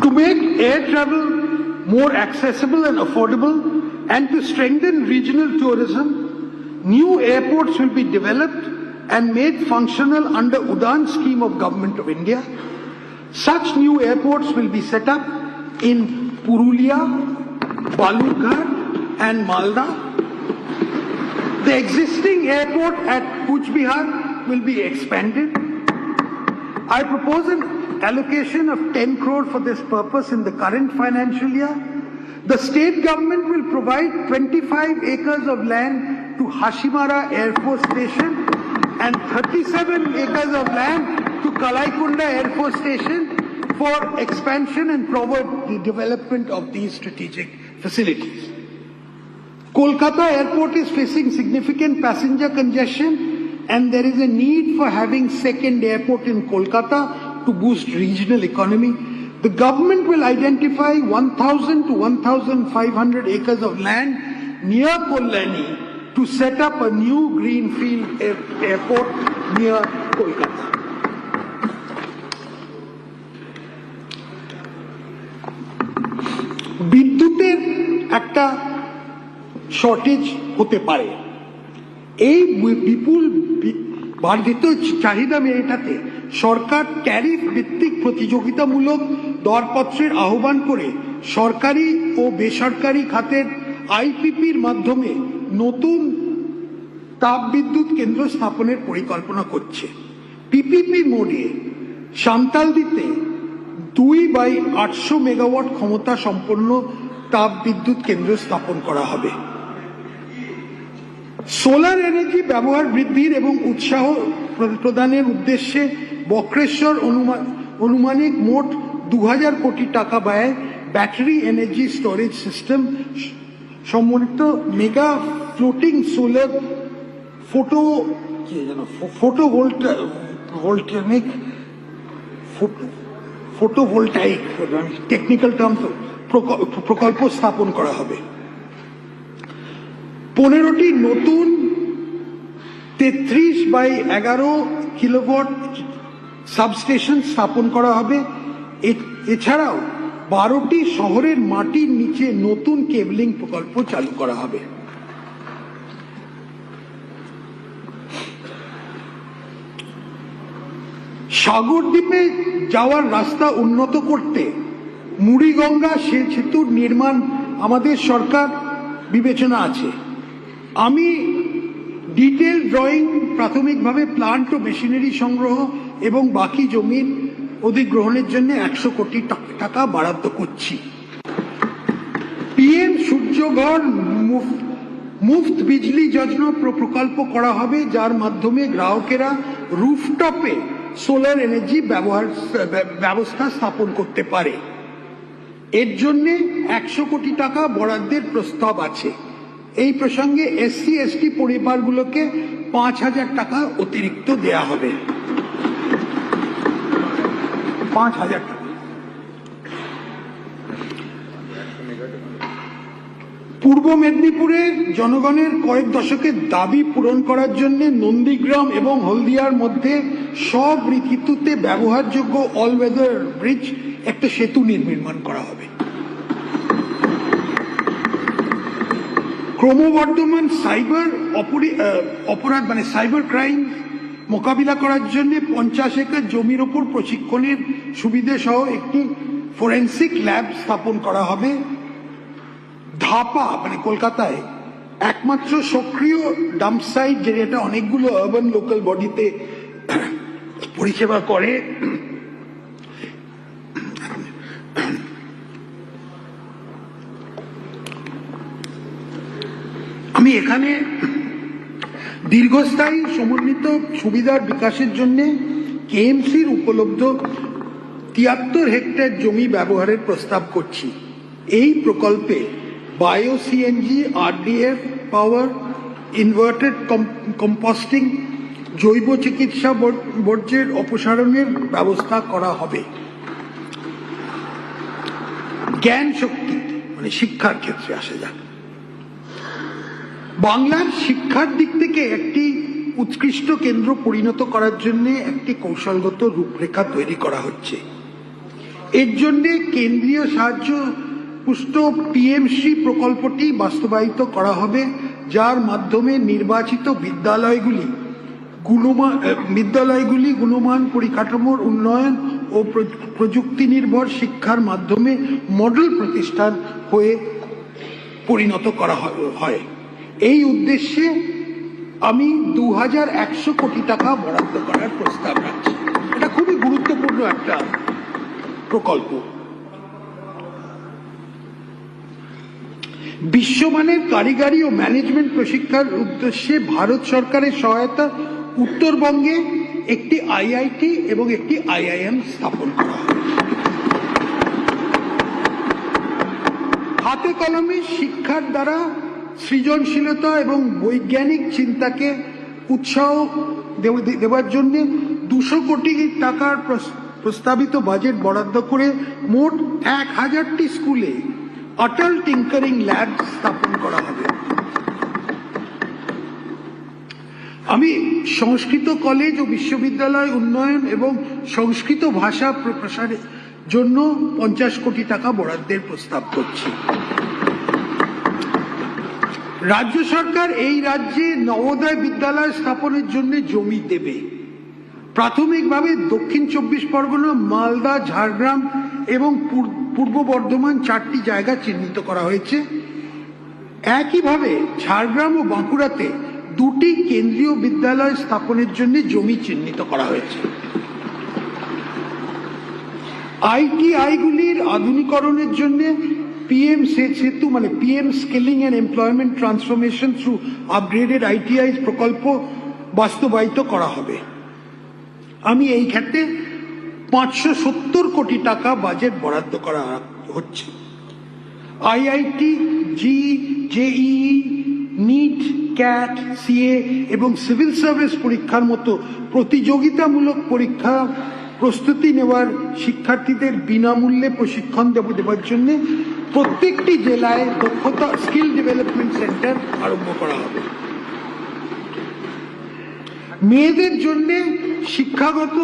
To make air travel more accessible and affordable and to strengthen regional tourism, new airports will be developed and made functional under Udan scheme of Government of India. Such new airports will be set up in Purulia, Balurghat and Malda. The existing airport at Kuch Bihar will be expanded. I propose an allocation of 10 crore for this purpose in the current financial year. The state government will provide 25 acres of land to Hashimara Air Force Station and 37 acres of land to Kalaikunda Air Force Station for expansion and forward the development of these strategic facilities. Kolkata Airport is facing significant passenger congestion and there is a need for having second airport in Kolkata to boost regional economy. The government will identify 1,000 to 1,500 acres of land near Kollani to set up a new greenfield airport near Kolkata. বিদ্যুতের একটা shortage হতে পারে। এই বিপুল বর্ধিত চাহিদা মেটাতে সরকার tariff ভিত্তিক প্রতিযোগিতামূলক দরপত্রের আহ্বান করে সরকারি ও বেসরকারি খাতের আইপিপির মাধ্যমে নতুন তাপবিদ্যুৎ কেন্দ্র স্থাপনের পরিকল্পনা করছে। পিপিপি মোডে সান্তালদিতে 2/800 মেগাওয়াট ক্ষমতা সম্পন্ন তাপবিদ্যুৎ কেন্দ্র স্থাপন করা হবে। সোলার এনার্জি ব্যবহার বৃদ্ধির এবং উৎসাহ প্রদানের উদ্দেশ্যে বক্রেশ্বর অনুমানিক মোট 2000 কোটি টাকা ব্যয়ে ব্যাটারি এনার্জি স্টোরেজ সিস্টেম সমন্বিত mega floating solar photovoltaic technical term প্রকল্প স্থাপন করা হবে। 15টি নতুন 33/11 কিলোওয়াট সাবস্টেশন স্থাপন করা হবে। এছাড়াও 12টি শহরের মাটির নিচে নতুন কেবলিং প্রকল্প চালু করা হবে। সাগরদ্বীপে যাওয়ার রাস্তা উন্নত করতে মুড়িগঙ্গা সেতুর নির্মাণ আমাদের সরকার বিবেচনা আছে। আমি ডিটেল ড্রয়িং, প্রাথমিকভাবে প্লান্ট ও মেশিনারি সংগ্রহ এবং বাকি জমির অধিগ্রহণের জন্য 100 কোটি টাকা বরাদ্দ করছি। পিএম সূর্যঘর মুফত বিজলি যোজনা প্রকল্প করা হবে, যার মাধ্যমে গ্রাহকেরা রুফটপে সোলার এনার্জি ব্যবস্থা স্থাপন করতে পারে। এর জন্য 100 কোটি টাকা বরাদ্দের প্রস্তাব আছে। এই প্রসঙ্গে SC/ST পরিবারগুলোকে 5000 টাকা অতিরিক্ত দেয়া হবে। 5000 টাকা। পূর্ব মেদিনীপুরের জনগণের কয়েক দশকের দাবি পূরণ করার জন্য নন্দীগ্রাম এবং হলদিয়ার মধ্যে সব ঋতুতে ব্যবহারযোগ্য অল ওয়েদার ব্রিজ একটা সেতু নির্মাণ করা হবে। ক্রমবর্ধমান সাইবার অপরাধ সাইবার ক্রাইম মোকাবিলা করার জন্য 50 একর জমির ওপর প্রশিক্ষণের সুবিধা সহ একটি ফরেন্সিক ল্যাব স্থাপন করা হবে। ধাপা কলকাতায় একমাত্র সক্রিয় ডাম্প সাইট, যেটা অনেকগুলো আরবান লোকাল বডিতে পরিষেবা করে। আমি এখানে দীর্ঘস্থায়ী সমন্বিত সুবিধার বিকাশের জন্য কেএমসির উপলব্ধ 73 হেক্টর জমি ব্যবহারের প্রস্তাব করছি। এই প্রকল্পে বায়ো সিএনজি, RDF পাওয়ার, ইনভার্টেড কম্পোস্টিং, জৈব চিকিৎসা বর্জ্যের অপসারণের ব্যবস্থা করা হবে। জ্ঞান শক্তি শিক্ষার ক্ষেত্রে আসা যাক। বাংলার শিক্ষার দিক থেকে একটি উৎকৃষ্ট কেন্দ্র পরিণত করার জন্য একটি কৌশলগত রূপরেখা তৈরি করা হচ্ছে। এর জন্য কেন্দ্রীয় সাহায্য পুষ্ট PMC প্রকল্পটি বাস্তবায়িত করা হবে, যার মাধ্যমে নির্বাচিত বিদ্যালয়গুলি গুণমান পরিকাঠামোর উন্নয়ন ও প্রযুক্তি নির্ভর শিক্ষার মাধ্যমে মডেল প্রতিষ্ঠান হয়ে পরিণত করা হয়। এই উদ্দেশ্যে আমি 2100 কোটি টাকা বরাদ্দ করার প্রস্তাব রাখছি। এটা খুবই গুরুত্বপূর্ণ একটা প্রকল্প। বিশ্বমানের কারিগরি ও ম্যানেজমেন্ট প্রশিক্ষণের উদ্দেশ্যে ভারত সরকারের সহায়তা উত্তরবঙ্গে একটি IIT এবং একটি IIM স্থাপন করা হবে। হাতে কলমে শিক্ষার দ্বারা সৃজনশীলতা এবং বৈজ্ঞানিক চিন্তাকে উৎসাহ দেওয়ার জন্য 200 কোটি টাকার প্রস্তাবিত বাজেট বরাদ্দ করে মোট 1000টি স্কুলে অটল টিঙ্কারিং ল্যাব স্থাপন করা হবে। আমি সংস্কৃত কলেজ ও বিশ্ববিদ্যালয় উন্নয়ন এবং সংস্কৃত ভাষা প্রসারের জন্য 50 কোটি টাকা বরাদ্দের প্রস্তাব করছি। রাজ্য সরকার এই রাজ্যে নবোদয় বিদ্যালয় স্থাপনের জন্য জমি দেবে। প্রাথমিকভাবে দক্ষিণ 24 পরগনা, মালদা, ঝাড়গ্রাম এবং পূর্ব বর্ধমান 4টি জায়গা চিহ্নিত করা হয়েছে। একইভাবে ঝাড়গ্রাম ও বাঁকুড়াতে 2টি কেন্দ্রীয় বিদ্যালয় স্থাপনের জন্য জমি চিহ্নিত করা হয়েছে। আইটিআইগুলির আধুনিকরণের জন্য পিএম সেতু মানে PM skilling and employment transformation through upgraded ITI প্রকল্প বাস্তবায়িত করা হবে। আমি এই ক্ষেত্রে 570 কোটি টাকা বাজেট বরাদ্দ করা হচ্ছে। IIT, JEE, NEET, CAT, CA এবং সিভিল সার্ভিস পরীক্ষার মতো প্রতিযোগিতামূলক পরীক্ষা প্রস্তুতি নেওয়ার শিক্ষার্থীদের বিনামূল্যে প্রশিক্ষণ দেওয়ার জন্য প্রত্যেকটি জেলায় দক্ষতা স্কিল ডেভেলপমেন্ট সেন্টার আরম্ভ করা হবে। মেয়েদের জন্য শিক্ষাগত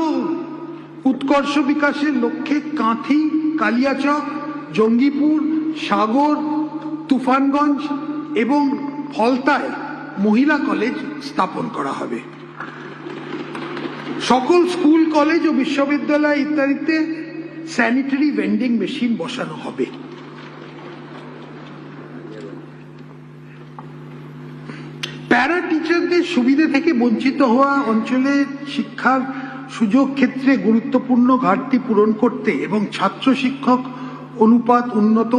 উৎকর্ষ বিকাশের লক্ষ্যে কাঁথি, কালিয়াচক, জঙ্গিপুর, সাগর, তুফানগঞ্জ এবং ফলতায় মহিলা কলেজ স্থাপন করা হবে। সকল স্কুল, কলেজ ও বিশ্ববিদ্যালয় ইত্যাদিতে স্যানিটারি ভেন্ডিং মেশিন বসানো হবে। প্যারা টিচারদের সুবিধা থেকে বঞ্চিত হওয়া অঞ্চলের শিক্ষার সুযোগ ক্ষেত্রে গুরুত্বপূর্ণ ঘাটতি পূরণ করতে এবং ছাত্র শিক্ষক অনুপাত উন্নত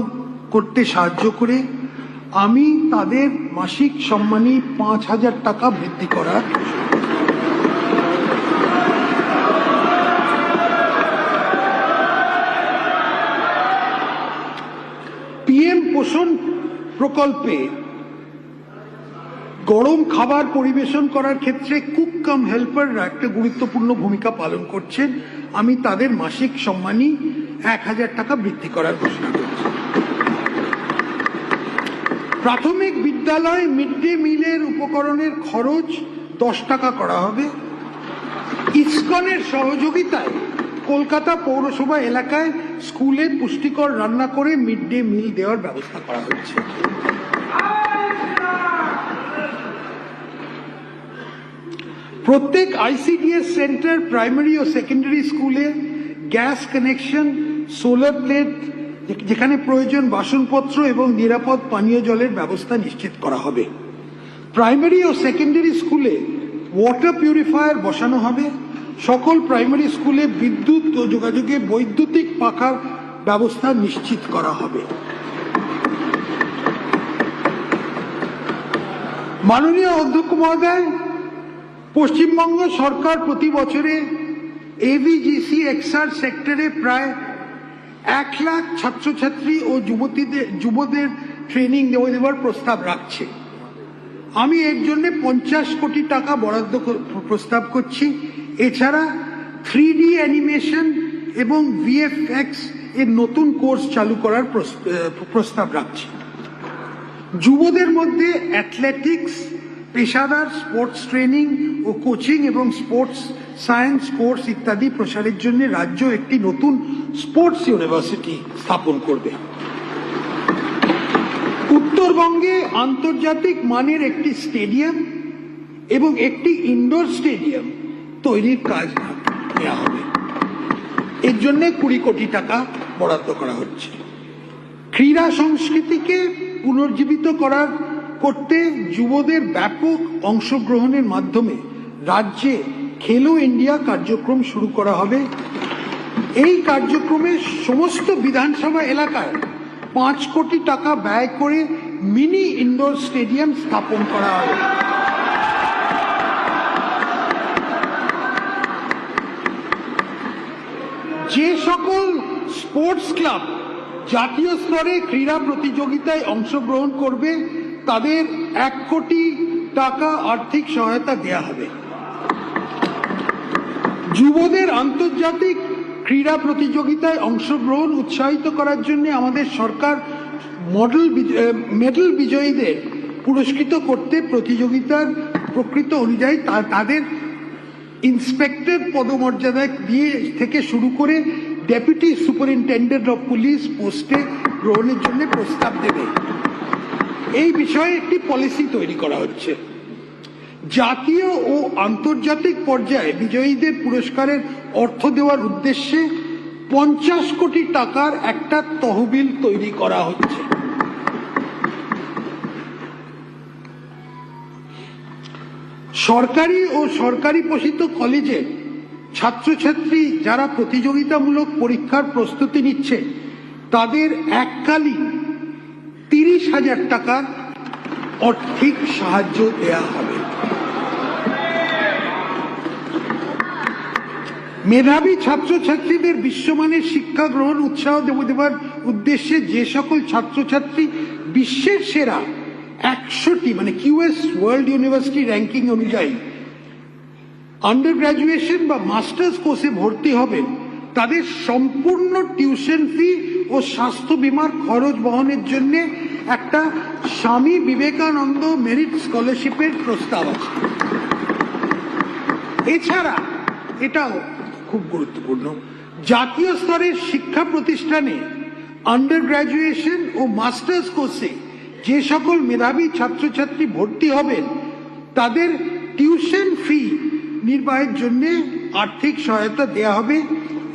করতে সাহায্য করে আমি তাদের মাসিক সম্মানী 5,000 টাকা বৃদ্ধি করার পিএম পোষণ প্রকল্পে গরম খাবার পরিবেশন করার ক্ষেত্রে কুক কাম হেল্পাররা একটা গুরুত্বপূর্ণ ভূমিকা পালন করছেন। আমি তাদের মাসিক সম্মানী 1,000 টাকা বৃদ্ধি করার ঘোষণা করছি। প্রাথমিক বিদ্যালয় মিড ডে মিলের উপকরণের খরচ 10 টাকা করা হবে। ইসকনের সহযোগিতায় কলকাতা পৌরসভা এলাকায় স্কুলে পুষ্টিকর রান্না করে মিড ডে মিল দেওয়ার ব্যবস্থা করা হচ্ছে। প্রত্যেক আইসিডিএস সেন্টার, প্রাইমারি ও সেকেন্ডারি স্কুলে গ্যাস কানেকশন, সোলার প্লেট, যেখানে প্রয়োজন বাসনপত্র এবং নিরাপদ পানীয় জলের ব্যবস্থা নিশ্চিত করা হবে। প্রাইমারি ও সেকেন্ডারি স্কুলে ওয়াটার পিউরিফায়ার বসানো হবে। সকল প্রাইমারি স্কুলে বিদ্যুৎ ও যোগাযোগে বৈদ্যুতিক পাখার ব্যবস্থা নিশ্চিত করা হবে। মাননীয় অধ্যক্ষ মহোদয়, পশ্চিমবঙ্গ সরকার প্রতি বছরে এভিজিসি এক্সআর সেক্টরে প্রায় 1 লাখ ছাত্রছাত্রী ও যুবদের ট্রেনিং দেওয়ার প্রস্তাব রাখছে। আমি এর জন্য 50 কোটি টাকা বরাদ্দ প্রস্তাব করছি। এছাড়া 3D অ্যানিমেশন এবং ভিএফএক্স এর নতুন কোর্স চালু করার প্রস্তাব রাখছি। যুবদের মধ্যে অ্যাথলেটিক্স, পেশাদার স্পোর্টস ট্রেনিং ও কোচিং এবং স্পোর্টস সায়েন্স কোর্স ইত্যাদি প্রসারের জন্য রাজ্য একটি নতুন স্পোর্টস ইউনিভার্সিটি স্থাপন করবে। উত্তরবঙ্গে আন্তর্জাতিক মানের একটি স্টেডিয়াম এবং একটি ইনডোর স্টেডিয়াম তৈরির কাজ নেওয়া হবে। এর জন্য 20 কোটি টাকা বরাদ্দ করা হচ্ছে। ক্রীড়া সংস্কৃতিকে পুনর্জীবিত করতে যুবদের ব্যাপক অংশগ্রহণের মাধ্যমে রাজ্যে খেলো ইন্ডিয়া কার্যক্রম শুরু করা হবে। এই কার্যক্রমে সমস্ত বিধানসভা এলাকায় 5 কোটি টাকা ব্যয় করে মিনি ইনডোর স্টেডিয়াম স্থাপন করা হবে। যে সকল স্পোর্টস ক্লাব জাতীয় স্তরে ক্রীড়া প্রতিযোগিতায় অংশগ্রহণ করবে তাদের 1 কোটি টাকা আর্থিক সহায়তা দেওয়া হবে। যুবদের আন্তর্জাতিক ক্রীড়া প্রতিযোগিতায় অংশগ্রহণ উৎসাহিত করার জন্য আমাদের সরকার মেডেল বিজয়ীদের পুরস্কৃত করতে প্রতিযোগিতার প্রকৃত অনুযায়ী তাদের ইন্সপেক্টর পদমর্যাদা দিয়ে থেকে শুরু করে ডেপুটি সুপারিনটেন্ডেন্ট অফ পুলিশ পোস্টে গ্রহণের জন্য প্রস্তাব দেবে। এই বিষয়ে একটি পলিসি তৈরি করা হচ্ছে। জাতীয় ও আন্তর্জাতিক পর্যায়ে বিজয়ীদের পুরস্কারের অর্থ দেওয়ার উদ্দেশ্যে 50 কোটি টাকার একটা তহবিল তৈরি করা হচ্ছে। সরকারি ও সরকারি পোষিত কলেজে ছাত্রছাত্রী যারা প্রতিযোগিতামূলক পরীক্ষার প্রস্তুতি নিচ্ছে তাদের এককালীন 30,000 টাকার আর্থিক সাহায্য দেয়া হবে। মেধাবী ছাত্রছাত্রীদের বিশ্বমানের শিক্ষা গ্রহণ উৎসাহ দেওয়ার উদ্দেশ্যে যে সকল ছাত্রছাত্রী বিশ্বের সেরা 100টি মানে কিউএস ওয়ার্ল্ড ইউনিভার্সিটি র্যাঙ্কিং অনুযায়ী আন্ডার গ্র্যাজুয়েশন বা মাস্টার্স কোর্সে ভর্তি হবেন তাদের সম্পূর্ণ টিউশন ফি ও স্বাস্থ্য বীমার খরচ বহনের জন্য একটা স্বামী বিবেকানন্দ মেরিট স্কলারশিপের প্রস্তাব আছে। এছাড়া এটাও খুব গুরুত্বপূর্ণ, জাতীয় স্তরের শিক্ষা প্রতিষ্ঠানে আন্ডার গ্র্যাজুয়েশন ও মাস্টার্স কোর্সে যে সকল মেধাবী ছাত্রছাত্রী ভর্তি হবেন তাদের টিউশন ফি নির্বাহের জন্য আর্থিক সহায়তা দেয়া হবে।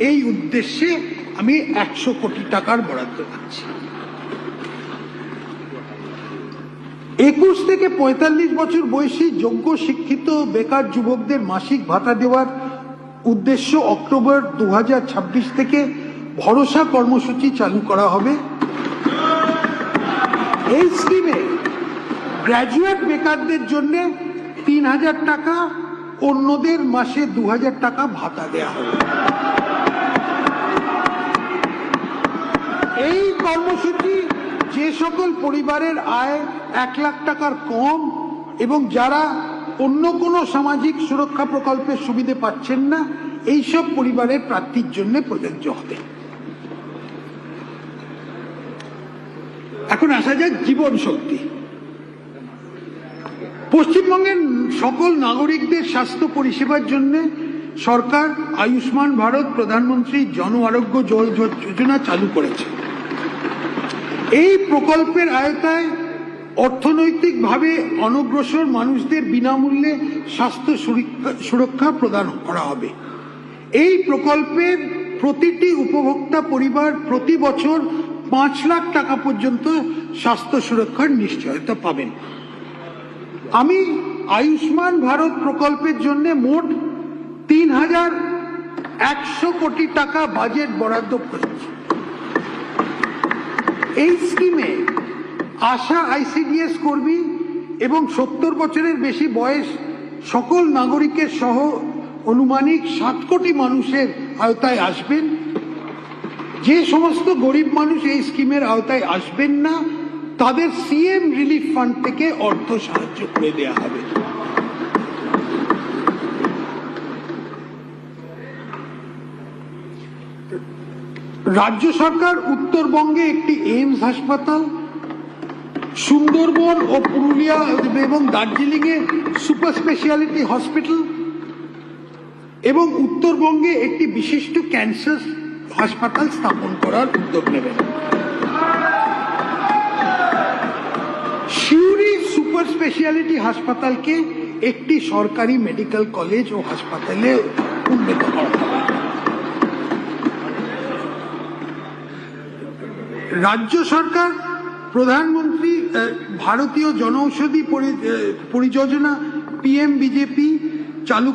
এই উদ্দেশ্যে আমি 100 কোটি টাকার বরাদ্দ পাচ্ছি। 21 থেকে 45 বছর বয়সী যোগ্য শিক্ষিত বেকার যুবকদের মাসিক ভাতা দেওয়ার উদ্দেশ্য অক্টোবর 2026 থেকে ভরসা কর্মসূচি চালু করা হবে। এই স্কিমে গ্র্যাজুয়েট বেকারদের জন্য 3,000 টাকা, অন্যদের মাসে 2,000 টাকা ভাতা দেয়া হবে। এই কর্মসূচি যে সকল পরিবারের আয় 1 লাখ টাকার কম এবং যারা অন্য কোনো সামাজিক সুরক্ষা প্রকল্পের সুবিধে পাচ্ছেন না এইসব পরিবারের প্রার্থীর জন্য প্রযোজ্য হবে। এখন আসা যাক জীবন শক্তি। পশ্চিমবঙ্গের সকল নাগরিকদের স্বাস্থ্য পরিষেবার জন্য সরকার আয়ুষ্মান ভারত প্রধানমন্ত্রী জন আরোগ্য যোজনা চালু করেছে। এই প্রকল্পের আওতায় অর্থনৈতিকভাবে অনগ্রসর মানুষদের বিনামূল্যে স্বাস্থ্য সুরক্ষা প্রদান করা হবে। এই প্রকল্পের প্রতিটি উপভোক্তা পরিবার প্রতি বছর 5 লাখ টাকা পর্যন্ত স্বাস্থ্য সুরক্ষার নিশ্চয়তা পাবেন। আমি আয়ুষ্মান ভারত প্রকল্পের জন্য মোট 3,100 কোটি টাকা বাজেট বরাদ্দ করেছি। এই স্কিমে আশা আইসিডিএস কর্মী এবং 70 বছরের বেশি বয়স সকল নাগরিকের সহ অনুমানিক 7 কোটি মানুষের আওতায় আসবেন। যে সমস্ত গরিব মানুষ এই স্কিমের আওতায় আসবেন না তাদের সিএম রিলিফ ফান্ড থেকে অর্থ সাহায্য করে দেওয়া হবে। রাজ্য সরকার উত্তরবঙ্গে একটি এইমস হাসপাতাল, সুন্দরবন ও পুরুলিয়া এবং দার্জিলিং এ সুপার স্পেশালিটি হসপিটাল এবং উত্তরবঙ্গে একটি বিশিষ্ট ক্যান্সার হাসপাতাল স্থাপন করার উদ্যোগ নেবেন। সিউড়ি সুপার স্পেশালিটি হাসপাতালকে একটি সরকারি মেডিকেল কলেজ ও হাসপাতালে উন্নীত করা হবে। রাজ্য সরকার প্রধানমন্ত্রী ভারতীয় জনঔষধি পরিযোজনা পিএমবিজেপি চালু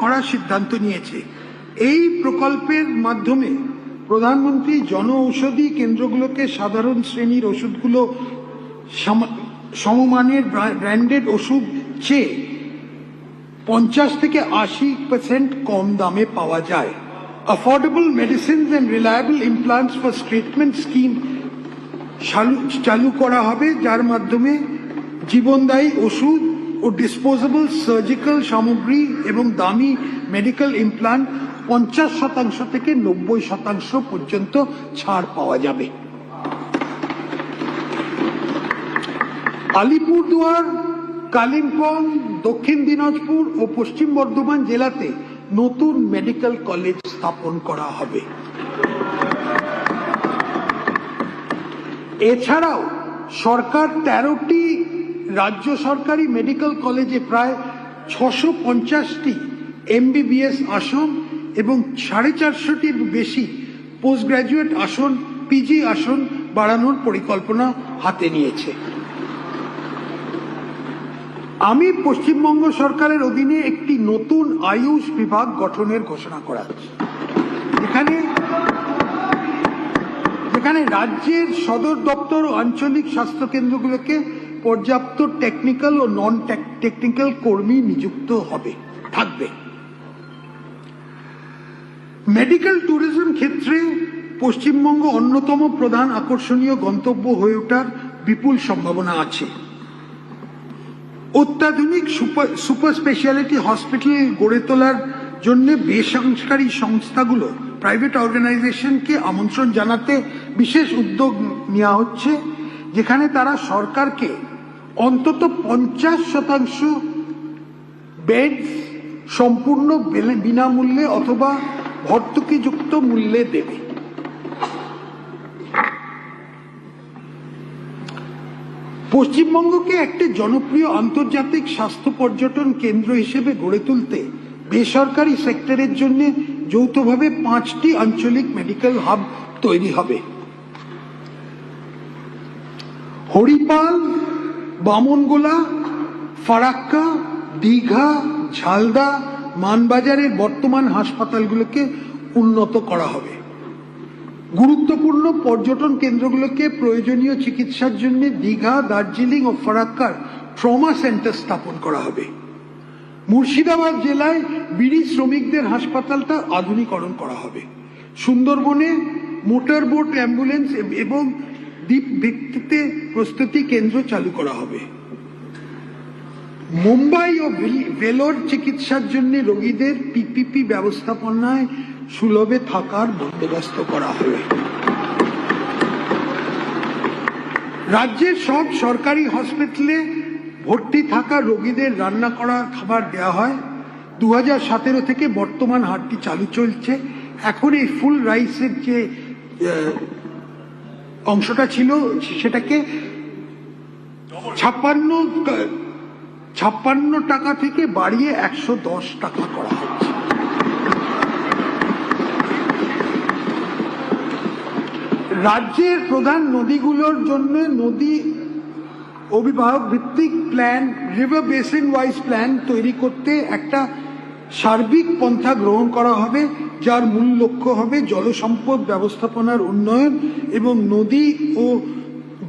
করার সিদ্ধান্ত নিয়েছে। এই প্রকল্পের মাধ্যমে প্রধানমন্ত্রী জন কেন্দ্রগুলোকে সাধারণ শ্রেণীর ওষুধগুলো সমমানের ব্র্যান্ডেড ওষুধ চেয়ে 50 থেকে 80% কম দামে পাওয়া যায়। Affordable medicines and reliable implants for treatment scheme চালু করা হবে, যার মাধ্যমে জীবনদায়ী ওষুধ ও ডিসপোজেবল সার্জিক্যাল সামগ্রী এবং দামি মেডিকেল ইমপ্লান্ট 50% থেকে 90% পর্যন্ত ছাড় পাওয়া যাবে। আলিপুরদুয়ার, কালিম্পং, দক্ষিণ দিনাজপুর ও পশ্চিম বর্ধমান জেলাতে নতুন মেডিকেল কলেজ স্থাপন করা হবে। এছাড়াও সরকার 13টি রাজ্য সরকারি মেডিকেল কলেজে প্রায় 650টি MBBS আসন এবং 450টির বেশি পোস্ট গ্রাজুয়েট আসন, PG আসন বাড়ানোর পরিকল্পনা হাতে নিয়েছে। আমি পশ্চিমবঙ্গ সরকারের অধীনে একটি নতুন আয়ুষ বিভাগ গঠনের ঘোষণা করাচ্ছি, যেখানে রাজ্যের সদর দপ্তর ও আঞ্চলিক স্বাস্থ্য কেন্দ্রগুলোকে পর্যাপ্ত টেকনিক্যাল ও নন টেকনিক্যাল কর্মী নিযুক্ত থাকবে। মেডিকেল ট্যুরিজম ক্ষেত্রে পশ্চিমবঙ্গ অন্যতম প্রধান আকর্ষণীয় গন্তব্য হয়ে ওঠার বিপুল সম্ভাবনা আছে। অত্যাধুনিক সুপার স্পেশালিটি হসপিটাল গড়ে তোলার জন্য বেসরকারি সংস্থাগুলো, প্রাইভেট অর্গানাইজেশনকে আমন্ত্রণ জানাতে বিশেষ উদ্যোগ নেওয়া হচ্ছে, যেখানে তারা সরকারকে অন্তত 50% বেড সম্পূর্ণ বিনামূল্যে অথবা ভর্তুকিযুক্ত মূল্যে দেবে। পশ্চিমবঙ্গকে একটি জনপ্রিয় আন্তর্জাতিক স্বাস্থ্য পর্যটন কেন্দ্র হিসেবে গড়ে তুলতে বেসরকারি সেক্টরের জন্য যৌথভাবে 5টি আঞ্চলিক মেডিকেল হাব তৈরি হবে। হরিপাল, বামনগোলা, ফারাক্কা, দীঘা, ঝালদা, মানবাজারের বর্তমান হাসপাতালগুলোকে উন্নত করা হবে। গুরুত্বপূর্ণ পর্যটন কেন্দ্রগুলোকে প্রয়োজনীয় চিকিৎসার জন্য দীঘা, দার্জিলিং ও ফারাক্কার ট্রমা সেন্টার স্থাপন করা হবে। মুর্শিদাবাদ জেলায় বিড়ি শ্রমিকদের হাসপাতালটা আধুনিকরণ করা হবে। সুন্দরবনে মোটর বোট, অ্যাম্বুলেন্স এবং দ্বীপ ভিত্তিতে প্রস্তুতি কেন্দ্র চালু করা হবে। মুম্বাই ও ভেলোর চিকিৎসার জন্য রোগীদের PPP ব্যবস্থাপনায় সুলভে থাকার বন্দোবস্ত করা হবে। রাজ্যের সব সরকারি হসপিটালে ভর্তি থাকা রোগীদের রান্না করা খাবার দেওয়া হয়। 2017 থেকে বর্তমান হারটি চালু চলছে। এখন এই ফুল রাইসের যে অংশটা ছিল সেটাকে 56 টাকা থেকে বাড়িয়ে 110 টাকা করা হচ্ছে। রাজ্যের প্রধান নদীগুলোর জন্য নদী অভিবাহক ভিত্তিক plan, river basin wise plan তৈরি করতে একটা সার্বিক পন্থা গ্রহণ করা হবে, যার মূল লক্ষ্য হবে জলসম্পদ ব্যবস্থাপনার উন্নয়ন এবং নদী ও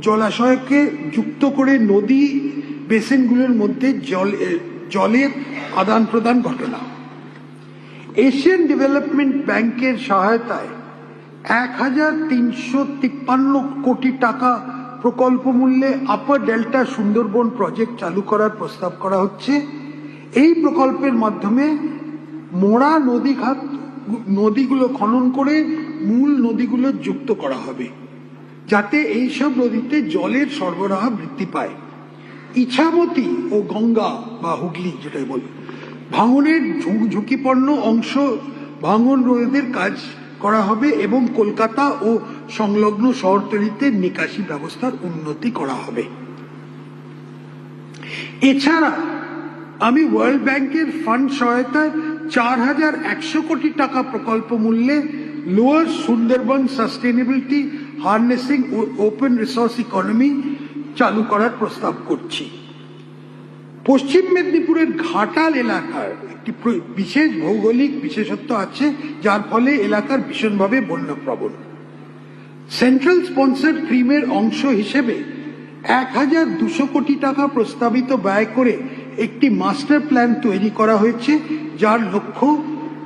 জলাশয়কে যুক্ত করে নদী বেসিনগুলোর মধ্যে জলের আদান প্রদান ঘটনা। এশিয়ান ডেভেলপমেন্ট ব্যাংকের সহায়তায় 1353 কোটি টাকা প্রকল্প মূল্যে আপার ডেল্টা সুন্দরবন প্রজেক্ট চালু করার প্রস্তাব করা হচ্ছে। এই প্রকল্পের মাধ্যমে মোড়া নদীগুলো খনন করে মূল নদীগুলো যুক্ত করা হবে, যাতে এইসব নদীতে জলের সরবরাহ বৃদ্ধি পায়। ইছামতি ও গঙ্গা বা হুগলি যেটাই বলি ভাঙনের ঝুঁকিপূর্ণ অংশ ভাঙন রোধের কাজ করা হবে এবং কলকাতা ও সংলগ্ন শহরতলিতে নিকাশি ব্যবস্থার উন্নতি করা হবে। এছাড়া আমি ওয়ার্ল্ড ব্যাংকের ফান্ড সহায়তায় 4100 কোটি টাকা প্রকল্প মূল্যে লোয়ার সুন্দরবন সাস্টেনেবিলিটি হার্নেসিং ও ওপেন রিসোর্স ইকোনমি চালু করার প্রস্তাব করছি। পশ্চিম মেদিনীপুরের ঘাটাল এলাকার একটি বিশেষ ভৌগোলিক বিশেষত্ব আছে, যার ফলে এলাকার ভীষণভাবে বন্যাপ্রবণ। সেন্ট্রাল স্পন্সর স্কিমের অংশ হিসেবে 1200 কোটি টাকা প্রস্তাবিত ব্যয় করে একটি মাস্টার প্ল্যান তৈরি করা হয়েছে, যার লক্ষ্য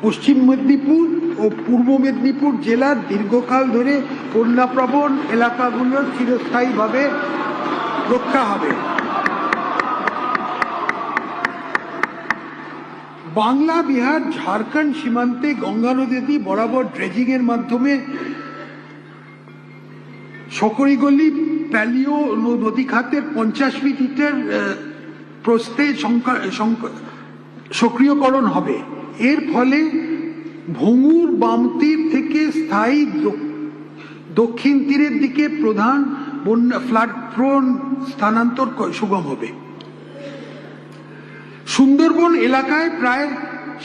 পশ্চিম মেদিনীপুর ও পূর্ব মেদিনীপুর জেলার দীর্ঘকাল ধরে বন্যাপ্রবণ এলাকাগুলোর চিরস্থায়ীভাবে রক্ষা হবে। বাংলা, বিহার, ঝাড়খণ্ড সীমান্তে গঙ্গা নদী বরাবর ড্রেজিং এর মাধ্যমে সকরিগলি প্যালিও নদী খাতের 50 মিটার প্রস্থে সক্রিয়করণ হবে। এর ফলে ভঙ্গুর বাম তীর থেকে স্থায়ী দক্ষিণ তীরের দিকে প্রধান বন্যা ফ্লাড প্রোন স্থানান্তর সুগম হবে। সুন্দরবন এলাকায় প্রায়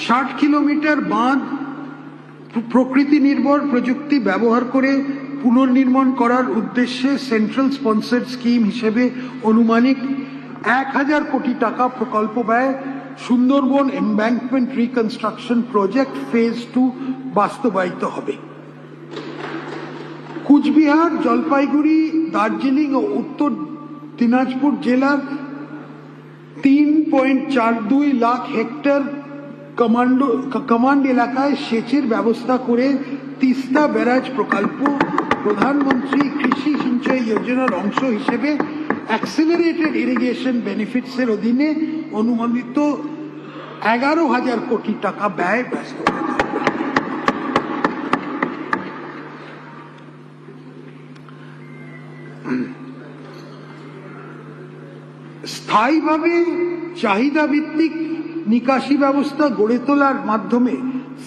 60 কিলোমিটার বাঁধ প্রকৃতি নির্ভর প্রযুক্তি ব্যবহার করে পুনর্নির্মাণ করার উদ্দেশ্যে সেন্ট্রাল স্পন্সর্ড স্কিম হিসেবে অনুমানিক 1000 কোটি টাকা প্রকল্প ব্যয় Sundarban embankment reconstruction project phase 2 বাস্তবায়িত হবে। কুচবিহার, জলপাইগুড়ি, দার্জিলিং ও উত্তর দিনাজপুর জেলার 3.42 লাখ হেক্টর কমান্ড এলাকায় সেচের ব্যবস্থা করে তিস্তা ব্যারাজ প্রকল্প প্রধানমন্ত্রী কৃষি সিঞ্চয়ী যোজনার অংশ হিসেবে অ্যাক্সিলারেটেড ইরিগেশন বেনিফিটসের অধীনে অনুমোদিত 11,000 কোটি টাকা ব্যয় বাস্তবায়িত হবে। স্থায়ীভাবে চাহিদা ভিত্তিক নিকাশি ব্যবস্থা গড়ে তোলার মাধ্যমে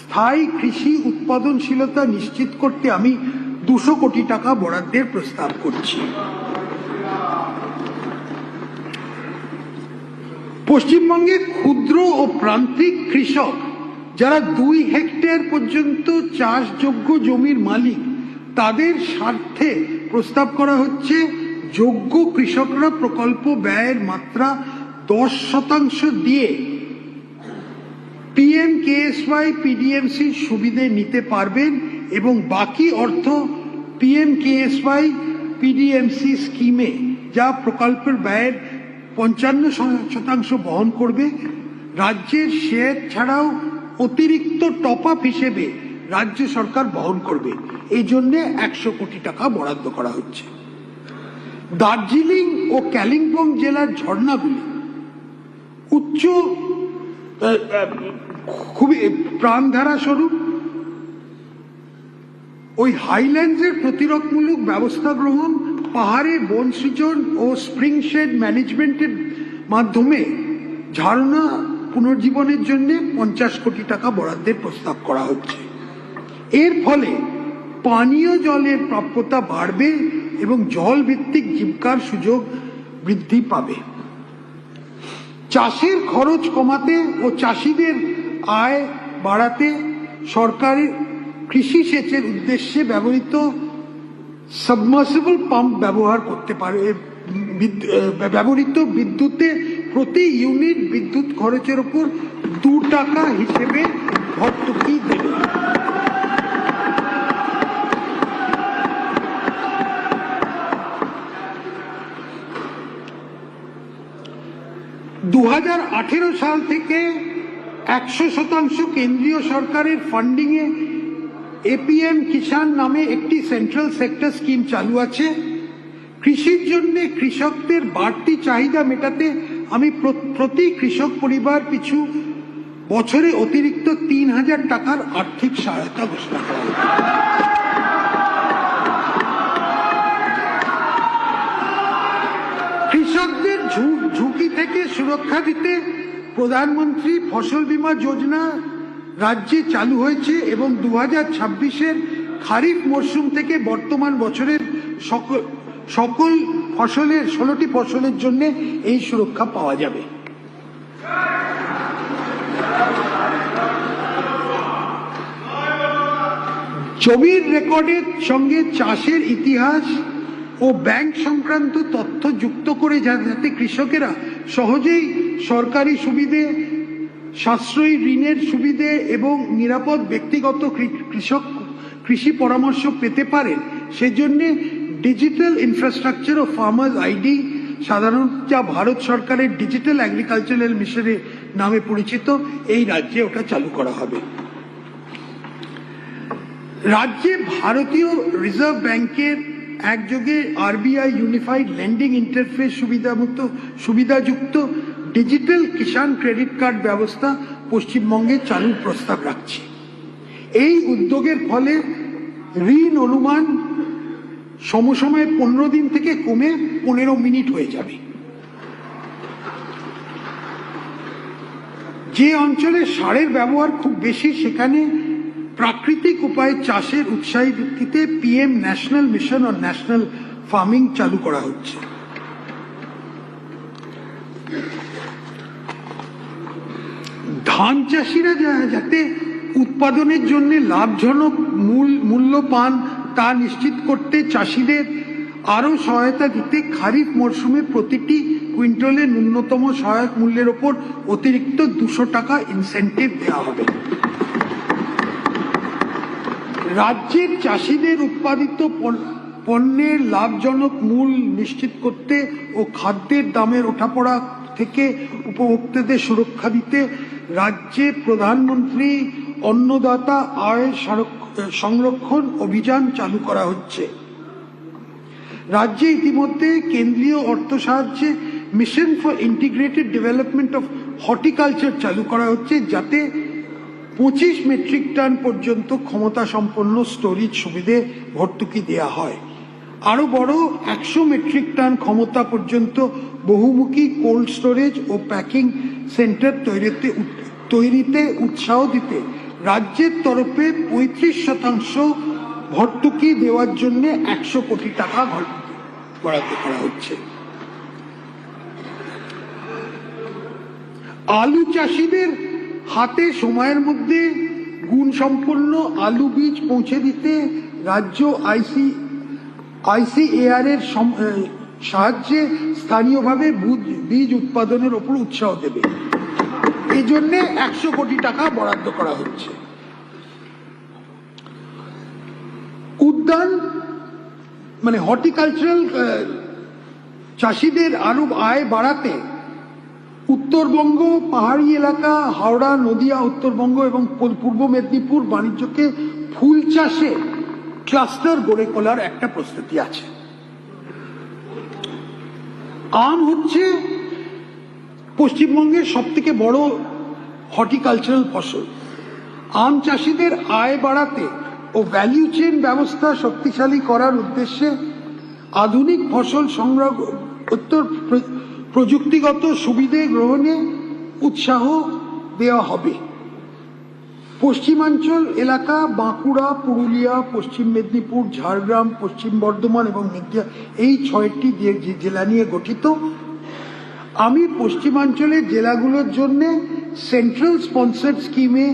স্থায়ী কৃষি উৎপাদনশীলতা নিশ্চিত করতে আমি 200 কোটি টাকা বরাদ্দের প্রস্তাব করছি। পশ্চিমবঙ্গে ক্ষুদ্র ও প্রান্তিক কৃষক যারা 2 হেক্টর পর্যন্ত চাষযোগ্য জমির মালিক, তাদের স্বার্থে প্রস্তাব করা হচ্ছে যোগ্য কৃষকরা প্রকল্প ব্যয়ের মাত্রা 10% দিয়ে PMKSY PDMC সুবিধে নিতে পারবেন এবং বাকি অর্থ PMKSY PDMC স্কিমে যা প্রকল্পের ব্যয়ের 55% বহন করবে, রাজ্যের শেয়ার ছাড়াও অতিরিক্ত টপ আপ হিসেবে রাজ্য সরকার বহন করবে। এই জন্যে 100 কোটি টাকা বরাদ্দ করা হচ্ছে। দার্জিলিং ও কালিম্পং জেলার ঝর্ণাগুলি উচ্চ খুবই প্রাণধারা স্বরূপ ওই হাইল্যান্ডসের প্রতিরোধমূলক ব্যবস্থা গ্রহণ, পাহাড়ে বন সৃজন ও স্প্রিং শেড ম্যানেজমেন্টের মাধ্যমে ঝর্ণা পুনর্জীবনের জন্য 50 কোটি টাকা বরাদ্দের প্রস্তাব করা হচ্ছে। এর ফলে পানীয় জলের প্রাপ্যতা বাড়বে এবং জল ভিত্তিক জীবিকার সুযোগ বৃদ্ধি পাবে। চাষের খরচ কমাতে ও চাষিদের আয় বাড়াতে সরকারের কৃষি সেচের উদ্দেশ্যে ব্যবহৃত সাবমার্সিবল পাম্প ব্যবহার করতে পারে। ব্যবহৃত বিদ্যুতে প্রতি ইউনিট বিদ্যুৎ খরচের উপর 2 টাকা হিসেবে ভর্তুকি দেবে। দু 2018 সাল থেকে 100% কেন্দ্রীয় সরকারের ফান্ডিং এ APM কিষাণ নামে একটি সেন্ট্রাল সেক্টর স্কিম চালু আছে। কৃষির জন্য কৃষকদের বাড়তি চাহিদা মেটাতে আমি প্রতি কৃষক পরিবার পিছু বছরে অতিরিক্ত 3,000 টাকার আর্থিক সহায়তা ঘোষণা করা হয়েছে। কৃষকদের ঝুঁকি থেকে সুরক্ষা দিতে প্রধানমন্ত্রী ফসল বীমা যোজনা রাজ্যে চালু হয়েছে এবং 2026-এর খারিফ মরশুম থেকে বর্তমান বছরের সকল ফসলের 16টি ফসলের জন্য এই সুরক্ষা পাওয়া যাবে। জমির রেকর্ডের সঙ্গে চাষের ইতিহাস ও ব্যাংক সংক্রান্ত তথ্য যুক্ত করে যাতে কৃষকেরা সহজেই সরকারি সুবিধে, সাশ্রয়ী ঋণের সুবিধে এবং নিরাপদ ব্যক্তিগত কৃষি পরামর্শ পেতে পারেন, সেজন্য ডিজিটাল ইনফ্রাস্ট্রাকচার ও ফার্মার্স আইডি, সাধারণত যা ভারত সরকারের ডিজিটাল এগ্রিকালচারাল মিশনের নামে পরিচিত, এই রাজ্যে ওটা চালু করা হবে। রাজ্যে ভারতীয় রিজার্ভ ব্যাংকের একযোগে RBI ইউনিফাইড লেন্ডিং ইন্টারফেস সুবিধাযুক্ত ডিজিটাল কিষাণ ক্রেডিট কার্ড ব্যবস্থা পশ্চিমবঙ্গে চালুর প্রস্তাব রাখছি। এই উদ্যোগের ফলে ঋণ অনুমান সমসময়ে 15 দিন থেকে কমে 15 মিনিট হয়ে যাবে। যে অঞ্চলে সারের ব্যবহার খুব বেশি, সেখানে প্রাকৃতিক উপায়ে চাষের উৎসাহী ভিত্তিতে PM ন্যাশনাল মিশন ও ন্যাশনাল ফার্মিং চালু করা হচ্ছে। ধান চাষিরা যাতে উৎপাদনের জন্য লাভজনক মূল্য পান তা নিশ্চিত করতে চাষিদের আরও সহায়তা দিতে খারিফ মরশুমে প্রতিটি কুইন্টালে ন্যূনতম সহায়ক মূল্যের ওপর অতিরিক্ত 200 টাকা ইনসেন্টিভ দেওয়া হবে। রাজ্যের চাষিদের উৎপাদিত পণ্যের লাভজনক মূল্য নিশ্চিত করতে ও খাদ্যের দামের ওঠাপড়া থেকে উপভোক্তাদের সুরক্ষা দিতে রাজ্যে প্রধানমন্ত্রী অন্নদাতা আয় সংরক্ষণ অভিযান চালু করা হচ্ছে। রাজ্যে ইতিমধ্যে কেন্দ্রীয় অর্থ সাহায্যে mission for integrated development of horticulture চালু করা হচ্ছে, যাতে 25 মেট্রিক টন পর্যন্ত ক্ষমতা সম্পন্ন স্টোরেজ সুবিধে ভর্তুকি দেওয়া হয়। আরো বড় 100 মেট্রিক টন ক্ষমতা পর্যন্ত বহুমুখী কোল্ড স্টোরেজ ও প্যাকিং সেন্টার তৈরিতে উৎসাহ দিতে রাজ্যের তরফে 35% ভর্তুকি দেওয়ার জন্য 100 কোটি টাকা বরাদ্দ করা হচ্ছে। আলু চাষিদের হাতে সময়ের মধ্যে গুণসম্পন্ন আলু বীজ পৌঁছে দিতে রাজ্য ICAR এর সাহায্যে স্থানীয়ভাবে বীজ উৎপাদনের ওপর উৎসাহ দেবে। এই জন্য 100 কোটি টাকা বরাদ্দ করা হচ্ছে। উদ্যান মানে হর্টিকালচারাল চাষিদের আরো আয় বাড়াতে উত্তরবঙ্গ, পাহাড়ি এলাকা, হাওড়া, নদিয়া, উত্তরবঙ্গ এবং পূর্ব মেদিনীপুর বাণিজ্যকে ফুল চাষে ক্লাস্টার গড়ে তোলার একটা প্রস্তুতি আছে। আম হচ্ছে পশ্চিমবঙ্গের সবথেকে বড় হর্টিকালচারাল ফসল। আম চাষিদের আয় বাড়াতে ও ভ্যালু চেইন ব্যবস্থা শক্তিশালী করার উদ্দেশ্যে আধুনিক ফসল সংগ্রহ প্রযুক্তিগত সুবিধে গ্রহণে উৎসাহ দেওয়া হবে। পশ্চিমাঞ্চল এলাকা বাঁকুড়া, পুরুলিয়া, পশ্চিম মেদিনীপুর, ঝাড়গ্রাম, পশ্চিম বর্ধমান এবং নদিয়া এই 6টি জেলা নিয়ে গঠিত। আমি পশ্চিমাঞ্চলের জেলাগুলোর জন্য সেন্ট্রাল স্পন্সর্ড স্কিমে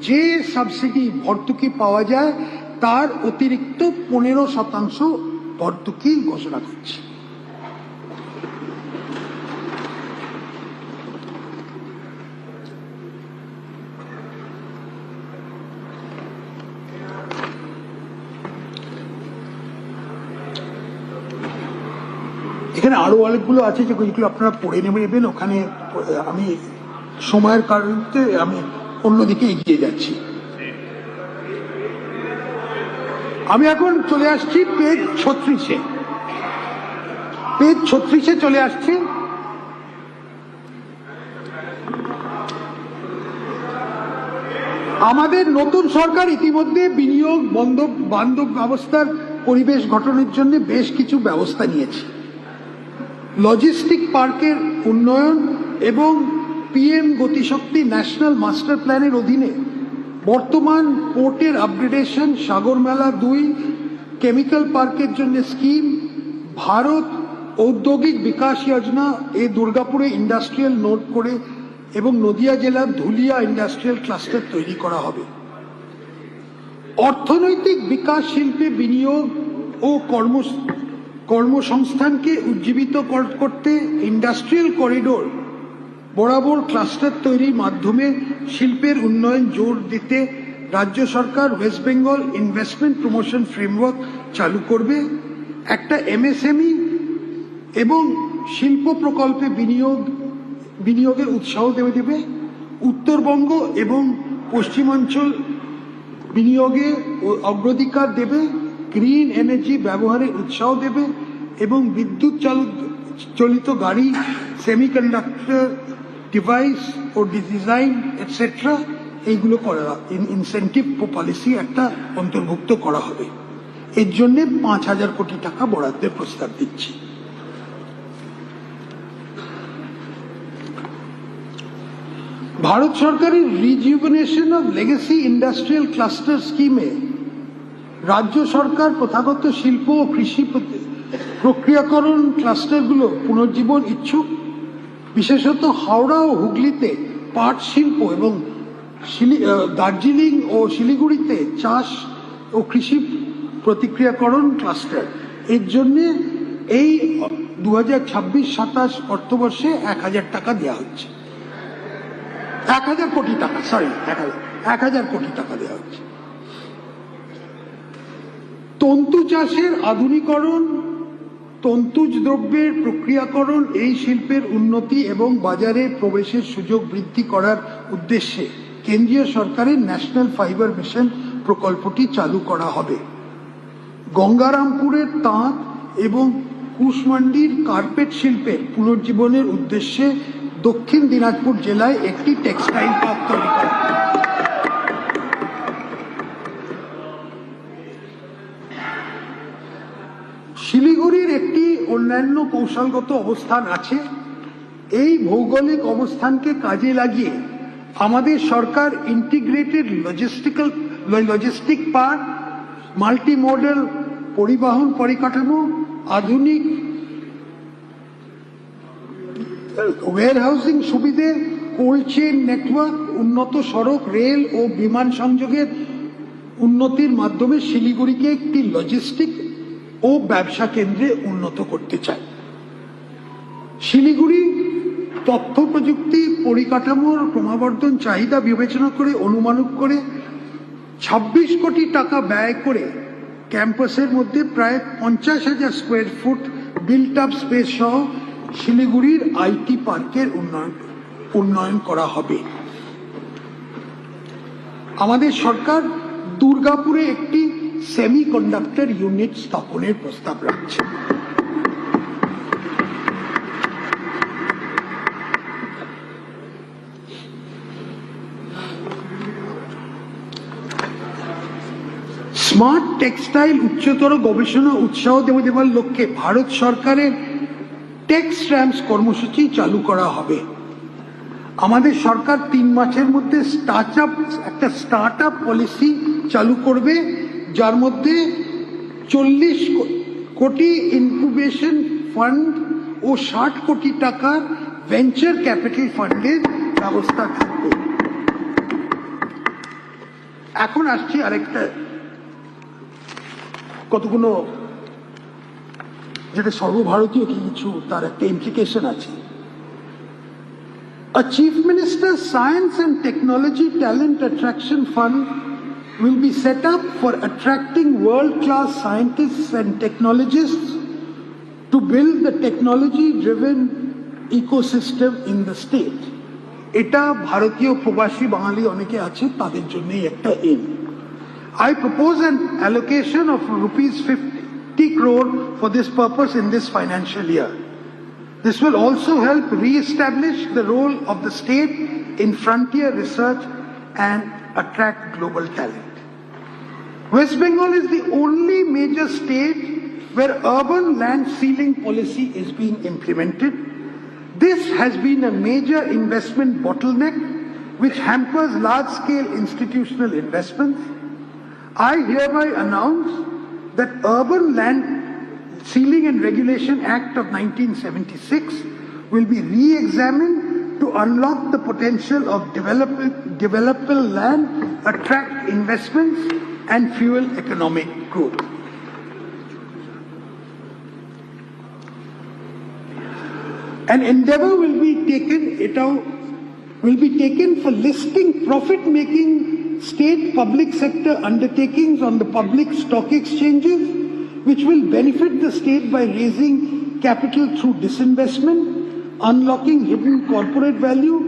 যে সাবসিডি ভর্তুকি পাওয়া যায় তার অতিরিক্ত 15% ভর্তুকি ঘোষণা করছি। এখানে আরো অনেকগুলো আছে যেগুলো আপনারা পড়ে নেবেন। ওখানে আমি সময়ের কারণে আমি অন্যদিকে এগিয়ে যাচ্ছি। আমি এখন চলে আসছি পেজ 36-এ। পেজ 36-এ চলে আসছি। আমাদের নতুন সরকার ইতিমধ্যে বিনিয়োগ বান্ধব ব্যবস্থার পরিবেশ গঠনের জন্য বেশ কিছু ব্যবস্থা নিয়েছে। লজিস্টিক পার্কের উন্নয়ন এবং PM গতিশক্তি ন্যাশনাল মাস্টার প্ল্যানের অধীনে বর্তমান পোর্টের আপগ্রেডেশন, সাগরমেলা 2 কেমিক্যাল পার্কের জন্য স্কিম, ভারত ঔদ্যোগিক বিকাশ যোজনা এ দুর্গাপুরে ইন্ডাস্ট্রিয়াল নোড করে এবং নদিয়া জেলার ধুলিয়া ইন্ডাস্ট্রিয়াল ক্লাস্টার তৈরি করা হবে। অর্থনৈতিক বিকাশ, শিল্পে বিনিয়োগ ও কর্মসংস্থানকে উজ্জীবিত করতে ইন্ডাস্ট্রিয়াল করিডোর বরাবর ক্লাস্টার তৈরির মাধ্যমে শিল্পের উন্নয়ন জোর দিতে রাজ্য সরকার West Bengal investment promotion framework চালু করবে। একটা MSME এবং শিল্প প্রকল্পে বিনিয়োগের উৎসাহ দেবে। উত্তরবঙ্গ এবং পশ্চিমাঞ্চল বিনিয়োগে অগ্রাধিকার দেবে। গ্রিন এনার্জি ব্যবহারে উৎসাহ দেবে এবং বিদ্যুৎ চালিত গাড়ি, সেমিকন্ডাক্টর ডিভাইস ও ডিজাইন এটসেট্রা এইগুলো করা ইনসেন্টিভ পলিসি একটা অন্তর্ভুক্ত করা হবে। এর জন্য 5,000 কোটি টাকা বরাদ্দের প্রস্তাব দিচ্ছি। ভারত সরকারের rejuvenation of legacy industrial cluster স্কিমে রাজ্য সরকার প্রথাগত শিল্প ও কৃষি প্রক্রিয়াকরণ ক্লাস্টারগুলো পুনর্জীবন ইচ্ছুক, বিশেষত হাওড়া ও হুগলিতে পাট শিল্প এবং দার্জিলিং ও শিলিগুড়িতে চাষ ও কৃষি প্রতিক্রিয়াকরণ ক্লাস্টার। এর জন্যে এই 2026-27 অর্থবর্ষে 1000 টাকা দেওয়া হচ্ছে, 1000 কোটি টাকা, সরি 1000 কোটি টাকা দেওয়া হচ্ছে। তন্তু চাষের আধুনিকরণ, তন্তুজ দ্রব্যের প্রক্রিয়াকরণ, এই শিল্পের উন্নতি এবং বাজারে প্রবেশের সুযোগ বৃদ্ধি করার উদ্দেশ্যে কেন্দ্রীয় সরকারের ন্যাশনাল ফাইবার মিশন প্রকল্পটি চালু করা হবে। গঙ্গারামপুরের তাঁত এবং কুশমান্ডির কার্পেট শিল্পের পুনর্জীবনের উদ্দেশ্যে দক্ষিণ দিনাজপুর জেলায় একটি টেক্সটাইল পার্ক তৈরি করা। শিলিগুড়ির একটি অন্যান্য কৌশলগত অবস্থান আছে। এই ভৌগোলিক অবস্থানকে কাজে লাগিয়ে আমাদের সরকার ইন্টিগ্রেটেড লজিস্টিক পার্ক, মাল্টিমোডাল পরিবহন পরিকাঠামো, আধুনিক ওয়্যারহাউসিং সুবিধে, কোল্ড চেইন নেটওয়ার্ক, উন্নত সড়ক, রেল ও বিমান সংযোগের উন্নতির মাধ্যমে শিলিগুড়িকে একটি লজিস্টিক ও ব্যবসা কেন্দ্রে উন্নত করতে চায়। শিলিগুড়ি তথ্য প্রযুক্তি পরিকাঠামোর ক্রমবর্ধমান চাহিদা বিবেচনা করে অনুমানিক করে 26 কোটি টাকা ব্যয় করে ক্যাম্পাসের মধ্যে প্রায় 50,000 square foot built up space সহ শিলিগুড়ির আইটি পার্কের উন্নয়ন করা হবে। আমাদের সরকার দুর্গাপুরে একটি সেমিকন্ডাক্টর ইউনিট স্থাপনের প্রস্তাব রাখছে। স্মার্ট টেক্সটাইল উচ্চতর গবেষণা উৎসাহ দেওয়ার লক্ষ্যে ভারত সরকারের টেক্সট্রামস কর্মসূচি চালু করা হবে। আমাদের সরকার 3 মাসের মধ্যে একটা স্টার্ট আপ পলিসি চালু করবে, যার মধ্যে 40 কোটি ইনকিউবেশন ফান্ড ও 60 কোটি টাকার ভেঞ্চার ক্যাপিটাল ফান্ডের ব্যবস্থা থাকবে। এখন আসছি আরেকটা কতগুলো যেটা সর্বভারতীয় কিছু তার একটা ইমপ্লিকেশন আছে। A Chief Minister's Science and Technology Talent Attraction Fund will be set up for attracting world-class scientists and technologists to build the technology-driven ecosystem in the state. এটা ভারতীয় প্রবাসী বাঙালি অনেকে আছে, তাদের জন্যই একটা M. I propose an allocation of rupees 50 crore for this purpose in this financial year. This will also help re-establish the role of the state in frontier research and attract global talent. West Bengal is the only major state where urban land ceiling policy is being implemented. This has been a major investment bottleneck which hampers large-scale institutional investments. I hereby announce that Urban Land Ceiling and Regulation Act of 1976 will be re-examined to unlock the potential of developable land, attract investments and fuel economic growth. An endeavor will be taken for listing profit-making state public sector undertakings on the public stock exchanges, which will benefit the state by raising capital through disinvestment, unlocking hidden corporate value.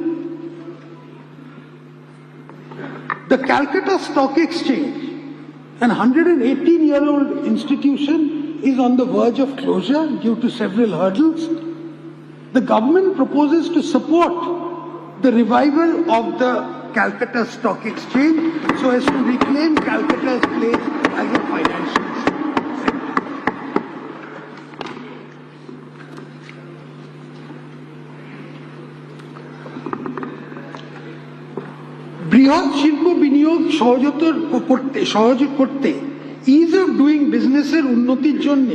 The Calcutta Stock Exchange, an 118-year-old institution, is on the verge of closure due to several hurdles. The government proposes to support the revival of the Calcutta Stock Exchange so as to reclaim Calcutta's place as a financial center. বৃহৎ শিল্প বিনিয়োগ সহজ করতে is of doing বিজনেসের উন্নতির জন্য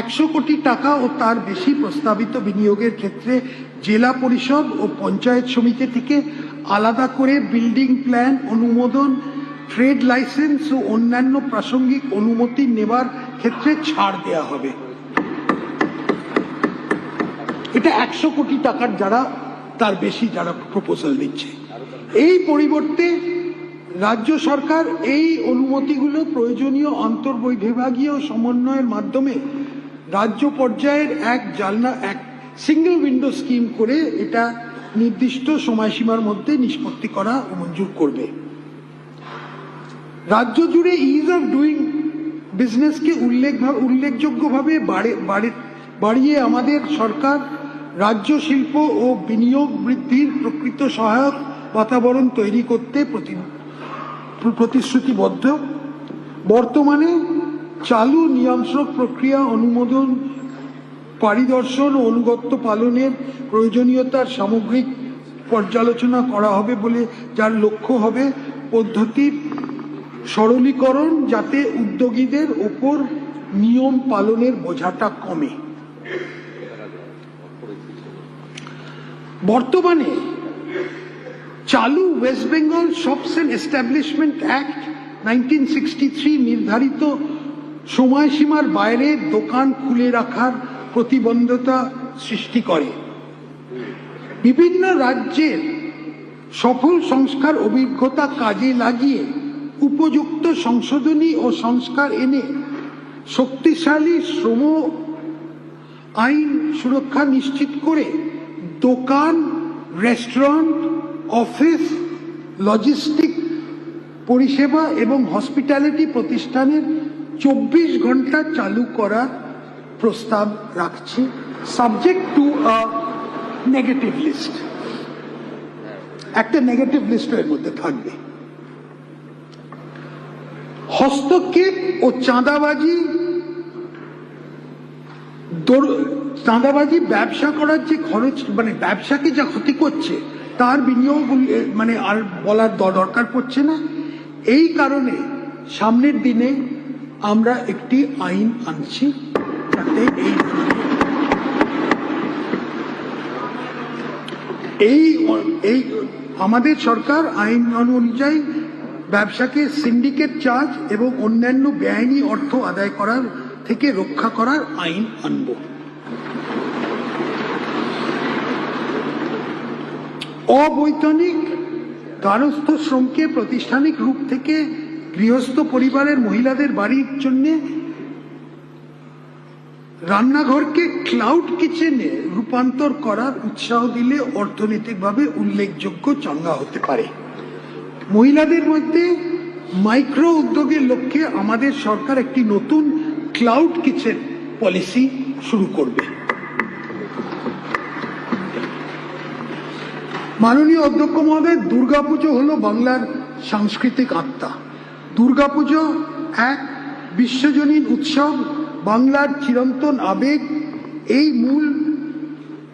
100 কোটি টাকা ও তার বেশি প্রস্তাবিত বিনিয়োগের ক্ষেত্রে জেলা পরিষদ ও পঞ্চায়েত সমিতি থেকে আলাদা করে বিল্ডিং প্ল্যান অনুমোদন, ট্রেড লাইসেন্স ও অন্যান্য প্রাসঙ্গিক অনুমতি নেবার ক্ষেত্রে ছাড় দেওয়া হবে। এটা 100 কোটি টাকার যারা তার বেশি যারা প্রপোজাল দিচ্ছে। এই পরিবর্তে রাজ্য সরকার এই অনুমতিগুলো প্রয়োজনীয় আন্তঃবিভাগীয় সমন্বয়ের মাধ্যমে রাজ্য পর্যায়ের এক সিঙ্গেল উইন্ডো স্কিম করে এটা নির্দিষ্ট সময়সীমার মধ্যে নিষ্পত্তি করা ও মঞ্জুর করবে। রাজ্য জুড়ে ইজ অফ ডুইং বিজনেসকে উল্লেখযোগ্যভাবে বাড়িয়ে আমাদের সরকার রাজ্য শিল্প ও বিনিয়োগ বৃদ্ধির প্রকৃত সহায়ক বাতাবরণ তৈরি করতে প্রতিশ্রুতিবদ্ধ। বর্তমানে চালু নিয়ন্ত্রক প্রক্রিয়া অনুমোদন, পরিদর্শন ও অনুগত্য পালনের প্রয়োজনীয়তার সামগ্রিক পর্যালোচনা করা হবে বলে যার লক্ষ্য হবে পদ্ধতির সরলীকরণ, যাতে উদ্যোগীদের ওপর নিয়ম পালনের বোঝাটা কমে। বর্তমানে চালু West Bengal shops and establishment act 1963 নির্ধারিত সময়সীমার বাইরে দোকান খুলে রাখার প্রতিবন্ধকতা সৃষ্টি করে। বিভিন্ন রাজ্যের সফল সংস্কার অভিজ্ঞতা কাজে লাগিয়ে উপযুক্ত সংশোধনী ও সংস্কার এনে শক্তিশালী শ্রম আইন সুরক্ষা নিশ্চিত করে দোকান, রেস্টুরেন্ট, অফিস, লজিস্টিক পরিষেবা এবং হসপিটালিটি প্রতিষ্ঠানের 24 ঘন্টা চালু করার প্রস্তাব রাখছি, subject to a negative list. একটা নেগেটিভ লিস্ট এর মধ্যে থাকবে। হস্তক্ষেপ ও চাঁদাবাজি ব্যবসা করার যে খরচ, মানে ব্যবসাকে যা ক্ষতি করছে তার বিনিয়োগ আর বলার দরকার পড়ছে না। এই কারণে সামনের দিনে আমরা একটি আইন আনছি যাতে এই আমাদের সরকার আইন অনুযায়ী ব্যবসাকে সিন্ডিকেট চার্জ এবং অন্যান্য বেআইনি অর্থ আদায় করার থেকে রক্ষা করার আইন আনব। অবৈতনিক গার্হস্থ্য শ্রমকে প্রাতিষ্ঠানিক রূপ থেকে গৃহস্থ পরিবারের মহিলাদের বাড়ির জন্য রান্নাঘরকে ক্লাউড কিচেনে রূপান্তর করার উৎসাহ দিলে অর্থনৈতিকভাবে উল্লেখযোগ্য চাঙ্গা হতে পারে। মহিলাদের মধ্যে মাইক্রো উদ্যোগের লক্ষ্যে আমাদের সরকার একটি নতুন ক্লাউড কিচেন পলিসি শুরু করবে। মাননীয় অধ্যক্ষ মহোদয়, দুর্গাপুজো হলো বাংলার সাংস্কৃতিক আত্মা। দুর্গাপুজো এক বিশ্বজনীন উৎসব, বাংলার চিরন্তন আবেগ। এই মূল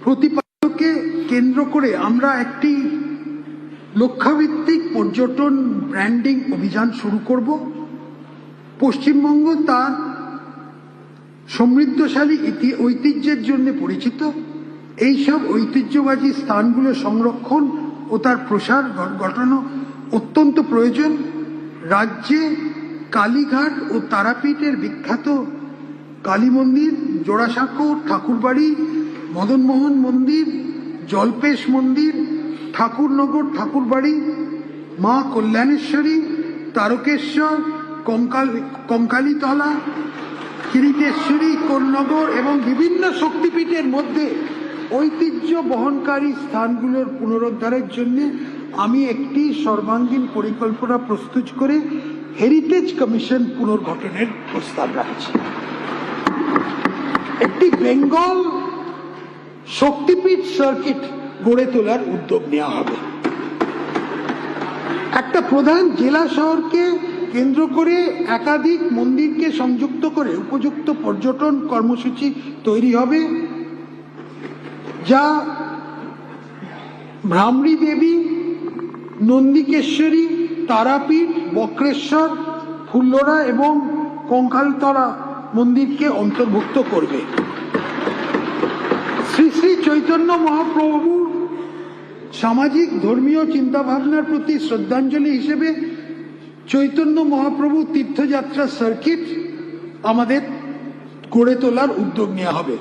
প্রতিপাদ্যকে কেন্দ্র করে আমরা একটি লক্ষ্যভিত্তিক পর্যটন ব্র্যান্ডিং অভিযান শুরু করব। পশ্চিমবঙ্গ তার সমৃদ্ধশালী ঐতিহ্যের জন্য পরিচিত। এইসব ঐতিহ্যবাহী স্থানগুলো সংরক্ষণ ও তার প্রসার ঘটানো অত্যন্ত প্রয়োজন। রাজ্যে কালীঘাট ও তারাপীঠের বিখ্যাত কালী মন্দির, জোড়াসাঁকো ঠাকুরবাড়ি, মদনমোহন মন্দির, জল্পেশ মন্দির, ঠাকুরনগর ঠাকুরবাড়ি, মা কল্যাণেশ্বরী, তারকেশ্বর, কঙ্কালীতলা, কিরিটেশ্বরী, কোলনগর এবং বিভিন্ন শক্তিপীঠের মধ্যে ঐতিহ্য বহনকারী স্থানগুলোর পুনরুদ্ধারের জন্য আমি একটি সর্বাঙ্গীন পরিকল্পনা প্রস্তুত করে হেরিটেজ কমিশন পুনর্গঠনের প্রস্তাব রাখছি। একটি বেঙ্গল শক্তিপীঠ সার্কিট গড়ে তোলার উদ্যোগ নেওয়া হবে। একটা প্রধান জেলা শহরকে কেন্দ্র করে একাধিক মন্দিরকে সংযুক্ত করে উপযুক্ত পর্যটন কর্মসূচি তৈরি হবে, যা ভ্রামরী দেবী, নন্দিকেশ্বরী, তারাপীঠ, বক্রেশ্বর, ফুল্লরা এবং কঙ্কালতলা মন্দিরকে অন্তর্ভুক্ত করবে। শ্রী শ্রী চৈতন্য মহাপ্রভু সামাজিক ধর্মীয় চিন্তাভাবনার প্রতি শ্রদ্ধাঞ্জলি হিসেবে চৈতন্য মহাপ্রভু তীর্থযাত্রা সার্কিট আমাদের গড়ে তোলার উদ্যোগ নেওয়া হবে।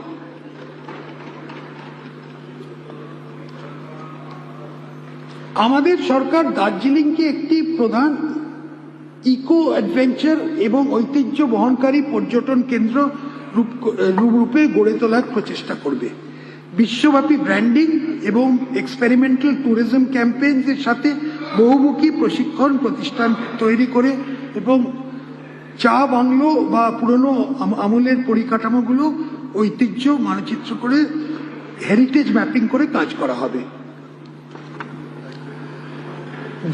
আমাদের সরকার দার্জিলিংকে একটি প্রধান ইকো অ্যাডভেঞ্চার এবং ঐতিহ্য বহনকারী পর্যটন কেন্দ্র রূপে গড়ে তোলার প্রচেষ্টা করবে। বিশ্বব্যাপী ব্র্যান্ডিং এবং এক্সপেরিমেন্টাল ট্যুরিজম ক্যাম্পেইনের সাথে বহুমুখী প্রশিক্ষণ প্রতিষ্ঠান তৈরি করে এবং চা বাংলো বা পুরনো আমলের পরিকাঠামোগুলো ঐতিহ্য মানচিত্র করে হেরিটেজ ম্যাপিং করে কাজ করা হবে।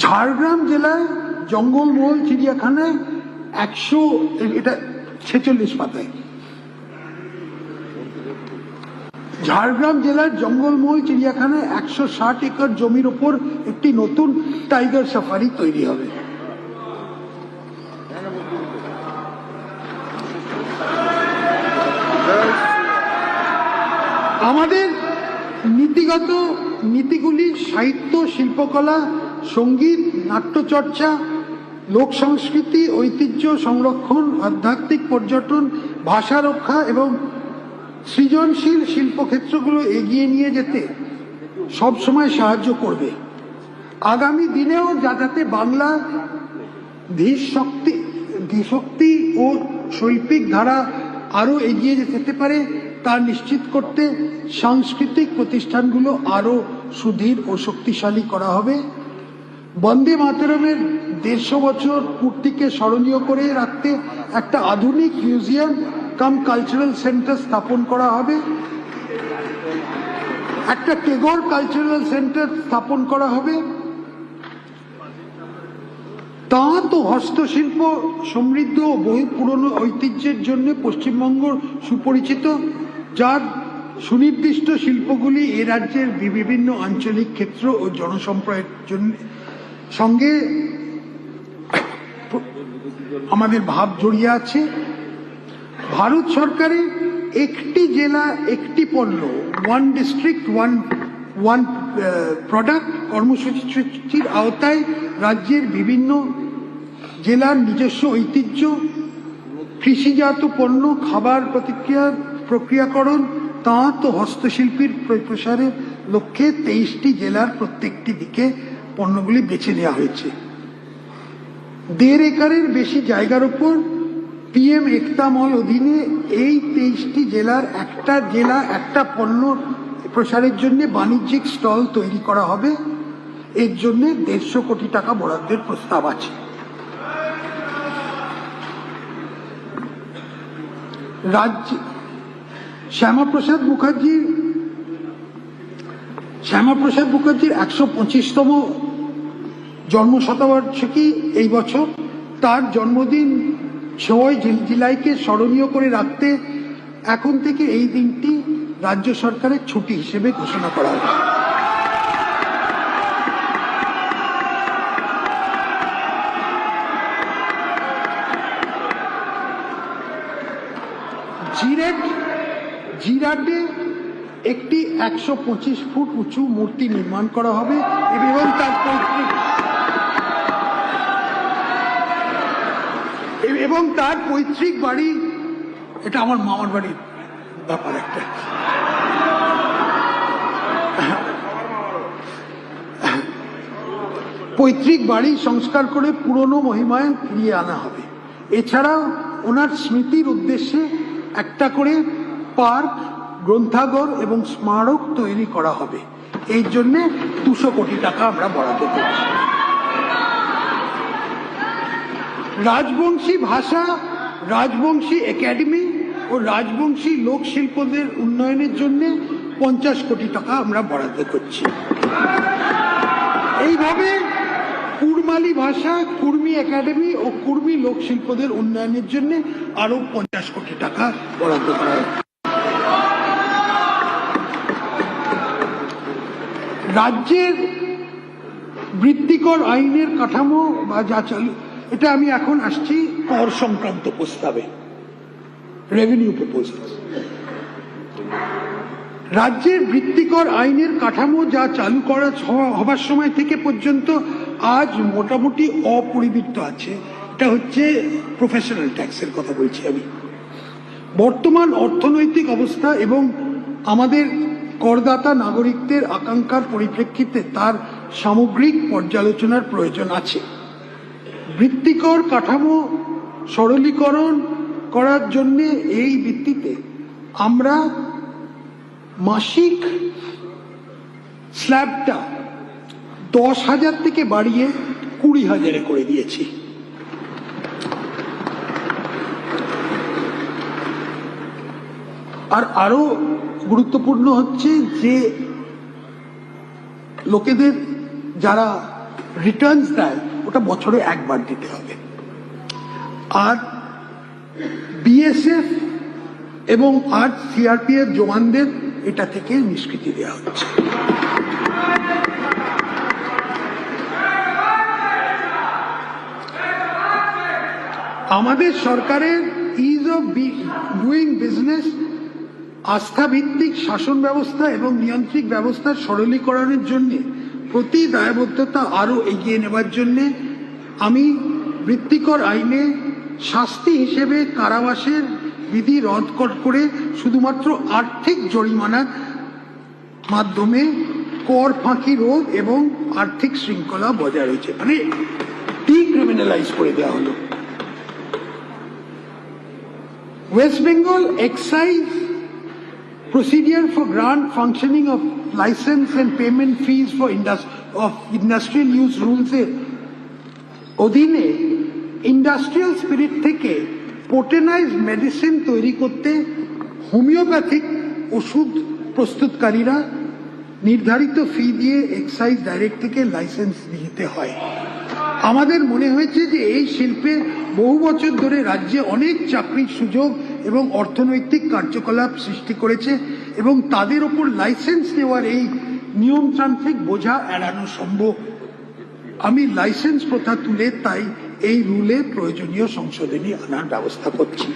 ঝাড়গ্রাম জেলায় জঙ্গলমহল চিড়িয়াখানায় 146 পাতায় ঝাড়গ্রাম জেলার জঙ্গলমহল চিড়িয়াখানায় 160 একর জমির ওপর একটি নতুন টাইগার সাফারি তৈরি হবে। আমাদের নীতিগুলি সাহিত্য, শিল্পকলা, সঙ্গীত, নাট্যচর্চা, লোক সংস্কৃতি, ঐতিহ্য সংরক্ষণ, আধ্যাত্মিক পর্যটন, ভাষা রক্ষা এবং সৃজনশীল শিল্পক্ষেত্রগুলো এগিয়ে নিয়ে যেতে সবসময় সাহায্য করবে। আগামী দিনেও যাতে বাংলা ধীশক্তি ও শৈল্পিক ধারা আরও এগিয়ে যেতে পারে তা নিশ্চিত করতে সাংস্কৃতিক প্রতিষ্ঠানগুলো আরও সুদৃঢ় ও শক্তিশালী করা হবে। বন্দে মাতরমের 150 বছর পূর্তিকে স্মরণীয় করে রাখতে একটা আধুনিক মিউজিয়াম কাম কালচারাল সেন্টার স্থাপন করা হবে। একটা টেগোর কালচারাল সেন্টার স্থাপন করা হবে। তাঁত ও হস্তশিল্প সমৃদ্ধ ও বহু পুরনো ঐতিহ্যের জন্য পশ্চিমবঙ্গ সুপরিচিত, যার সুনির্দিষ্ট শিল্পগুলি এ রাজ্যের বিভিন্ন আঞ্চলিক ক্ষেত্র ও জনসম্প্রদায়ের সঙ্গে আমাদের ভাব জড়িয়ে আছে। ভারত সরকারের একটি জেলা একটি পণ্য, ওয়ান ডিস্ট্রিক্ট ওয়ান প্রোডাক্ট কর্মসূচির আওতায় রাজ্যের বিভিন্ন জেলার নিজস্ব ঐতিহ্য, কৃষিজাত পণ্য, খাবার প্রক্রিয়াকরণ, তাঁত ও হস্তশিল্পীর প্রসারের লক্ষ্যে 23টি জেলার প্রত্যেকটি দিকে পণ্যগুলি বেছে নেওয়া হয়েছে। 1.5 একরের বেশি জায়গার উপর PM একতা মল অধীনে এই 23টি জেলার একটা পণ্য প্রসারের জন্য বাণিজ্যিক স্টল তৈরি করা হবে। এর জন্য 150 কোটি টাকা বরাদ্দের প্রস্তাব আছে। শ্যামাপ্রসাদ মুখার্জির 125তম জন্মশতবার্ষিকী এই বছর। তার জন্মদিন 6 জুলাইকে স্মরণীয় করে রাখতে এখন থেকে এই দিনটি রাজ্য সরকারের ছুটি হিসেবে ঘোষণা করা হবে। জিরাটে একটি 125 ফুট উঁচু মূর্তি নির্মাণ করা হবে এবং তার পৈতৃক বাড়ি, এটা আমার মামার বাড়ির ব্যাপার, একটা পৈতৃক বাড়ি সংস্কার করে পুরনো মহিমায় ফিরিয়ে আনা হবে। এছাড়াও ওনার স্মৃতির উদ্দেশ্যে একটা করে পার্ক, গ্রন্থাগার এবং স্মারক তৈরি করা হবে। এই জন্য 200 কোটি টাকা আমরা বরাদ্দ করছি। রাজবংশী ভাষা, রাজবংশী একাডেমি ও রাজবংশী লোকশিল্পদের উন্নয়নের জন্য 50 কোটি টাকা আমরা বরাদ্দ করছি। এইভাবে কুড়মালি ভাষা, কুর্মী একাডেমি ও কুর্মী লোকশিল্পদের উন্নয়নের জন্য আরো 50 কোটি টাকা বরাদ্দ করা হবে। রাজ্যের বৃত্তিকর আইনের কাঠামো বা যা চালু, এটা আমি এখন আসছি কর সংক্রান্ত প্রস্তাবে। revenue proposals. রাজ্যের বৃত্তিকর আইনের কাঠামো যা চালু করা হবার সময় থেকে পর্যন্ত আজ মোটামুটি অপরিবর্তিত আছে। এটা হচ্ছে প্রফেশনাল ট্যাক্সের কথা বলছি আমি। বর্তমান অর্থনৈতিক অবস্থা এবং আমাদের করদাতা নাগরিকদের আকাঙ্ক্ষার পরিপ্রেক্ষিতে তার সামগ্রিক পর্যালোচনার প্রয়োজন আছে। বৃত্তিকর কাঠামো সরলীকরণ করার জন্য এই ভিত্তিতে আমরা মাসিক স্ল্যাবটা 10,000 থেকে বাড়িয়ে 20,000 করে দিয়েছি। আর আরো গুরুত্বপূর্ণ হচ্ছে যে লোকেদের যারা রিটার্নস দেয় ওটা বছরে একবার দিতে হবে। আর বিএসএফ এবং আর সিআরপিএফ জওয়ানদের এটা থেকে নিষ্কৃতি দেওয়া হচ্ছে। আমাদের সরকারের ইজ অফ ডুইং বিজনেস আস্থাভিত্তিক শাসন ব্যবস্থা এবং নিয়ন্ত্রক ব্যবস্থার সরলীকরণের জন্য প্রতি দায়বদ্ধতা আরো এগিয়ে নেবার জন্য আমি বৃত্তিকর আইনে শাস্তি হিসেবে কারাবাসের বিধি রদ করে শুধুমাত্র আর্থিক জরিমানার মাধ্যমে কর ফাঁকি রোধ এবং আর্থিক শৃঙ্খলা বজায় রয়েছে, মানে ডিক্রিমিনালাইজ করে দেওয়া হলো। West Bengal excise procedure for grant functioning of license and payment fees for industrial use rules এর অধীনে ইন্ডাস্ট্রিয়াল স্পিরিট থেকে পোটেনাইজড মেডিসিন তৈরি করতে হোমিওপ্যাথিক ওষুধ প্রস্তুতকারীরা নির্ধারিত ফি দিয়ে এক্সাইজ ডাইরেক্ট থেকে লাইসেন্স নিতে হয়। আমাদের মনে হয়েছে যে এই শিল্পে বহু বছর ধরে রাজ্যে অনেক চাকরির সুযোগ এবং অর্থনৈতিক কার্যকলাপ সৃষ্টি করেছে এবং তাদের ওপর লাইসেন্স নেওয়ার এই নিয়মতান্ত্রিক বোঝা এড়ানো সম্ভব। আমি লাইসেন্স প্রথা তুলে তাই এই রুলে প্রয়োজনীয় সংশোধনী আনার ব্যবস্থা করছি।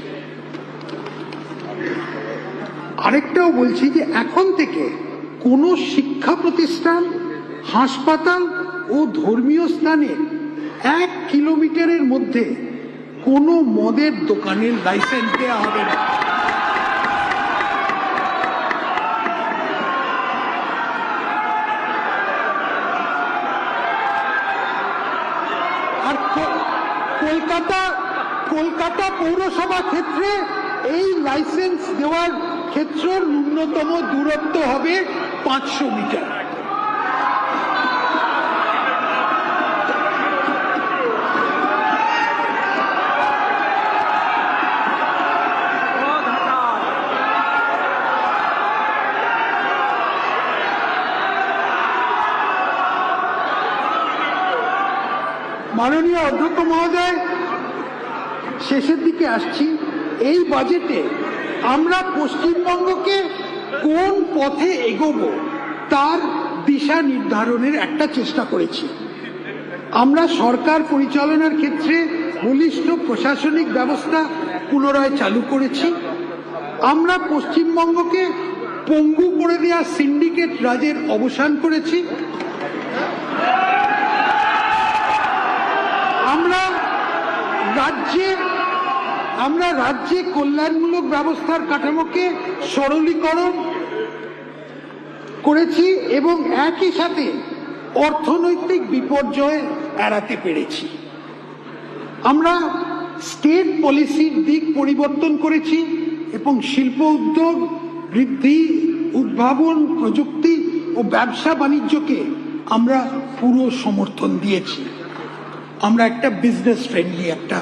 আরেকটাও বলছি যে এখন থেকে কোনো শিক্ষা প্রতিষ্ঠান, হাসপাতাল ও ধর্মীয় স্থানে 1 কিলোমিটারের মধ্যে কোনো মদের দোকানের লাইসেন্স দেওয়া হবে না। আর কলকাতা পৌরসভা ক্ষেত্রে এই লাইসেন্স দেওয়ার ক্ষেত্রের ন্যূনতম দূরত্ব হবে 500 মিটার। মাননীয় অধ্যক্ষ মহোদয়, শেষের দিকে আসছি। এই বাজেটে আমরা পশ্চিমবঙ্গকে কোন পথে এগোবো তার দিশা নির্ধারণের একটা চেষ্টা করেছি। আমরা সরকার পরিচালনার ক্ষেত্রে বলিষ্ঠ প্রশাসনিক ব্যবস্থা পুনরায় চালু করেছি। আমরা পশ্চিমবঙ্গকে পঙ্গু করে দেওয়া সিন্ডিকেট রাজের অবসান করেছি। আমরা রাজ্যে কল্যাণমূলক ব্যবস্থার কাঠামোকে সরলীকরণ করেছি এবং একই সাথে অর্থনৈতিক বিপর্যয় এড়াতে পেরেছি। আমরা স্টেট পলিসির দিক পরিবর্তন করেছি এবং শিল্প উদ্যোগ বৃদ্ধি, উদ্ভাবন, প্রযুক্তি ও ব্যবসা বাণিজ্যকে আমরা পুরো সমর্থন দিয়েছি। আমরা একটা বিজনেস ফ্রেন্ডলি একটা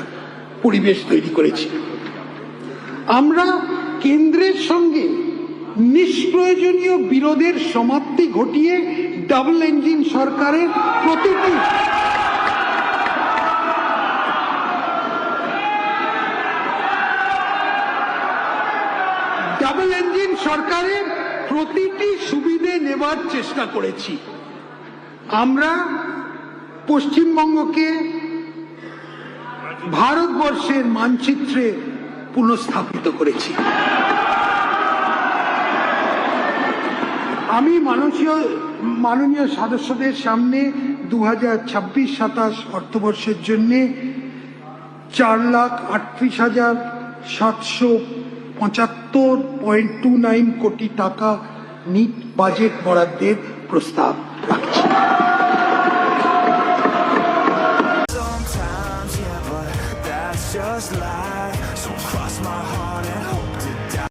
পরিবেশ তৈরি করেছি। আমরা কেন্দ্রের সঙ্গে নিষ্প্রয়োজনীয় বিরোধের সমাপ্তি ঘটিয়ে ডাবল ইঞ্জিন সরকারের প্রতিটি সুবিধে নেবার চেষ্টা করেছি। আমরা পশ্চিমবঙ্গকে ভারতবর্ষের মানচিত্রে পুনঃস্থাপিত করেছি। আমি মাননীয় সদস্যদের সামনে 2026-27 অর্থবর্ষের জন্য 4,38,775.29 কোটি টাকা নিট বাজেট বরাদ্দের প্রস্তাব রাখছি। Sometimes, yeah, but that's just life.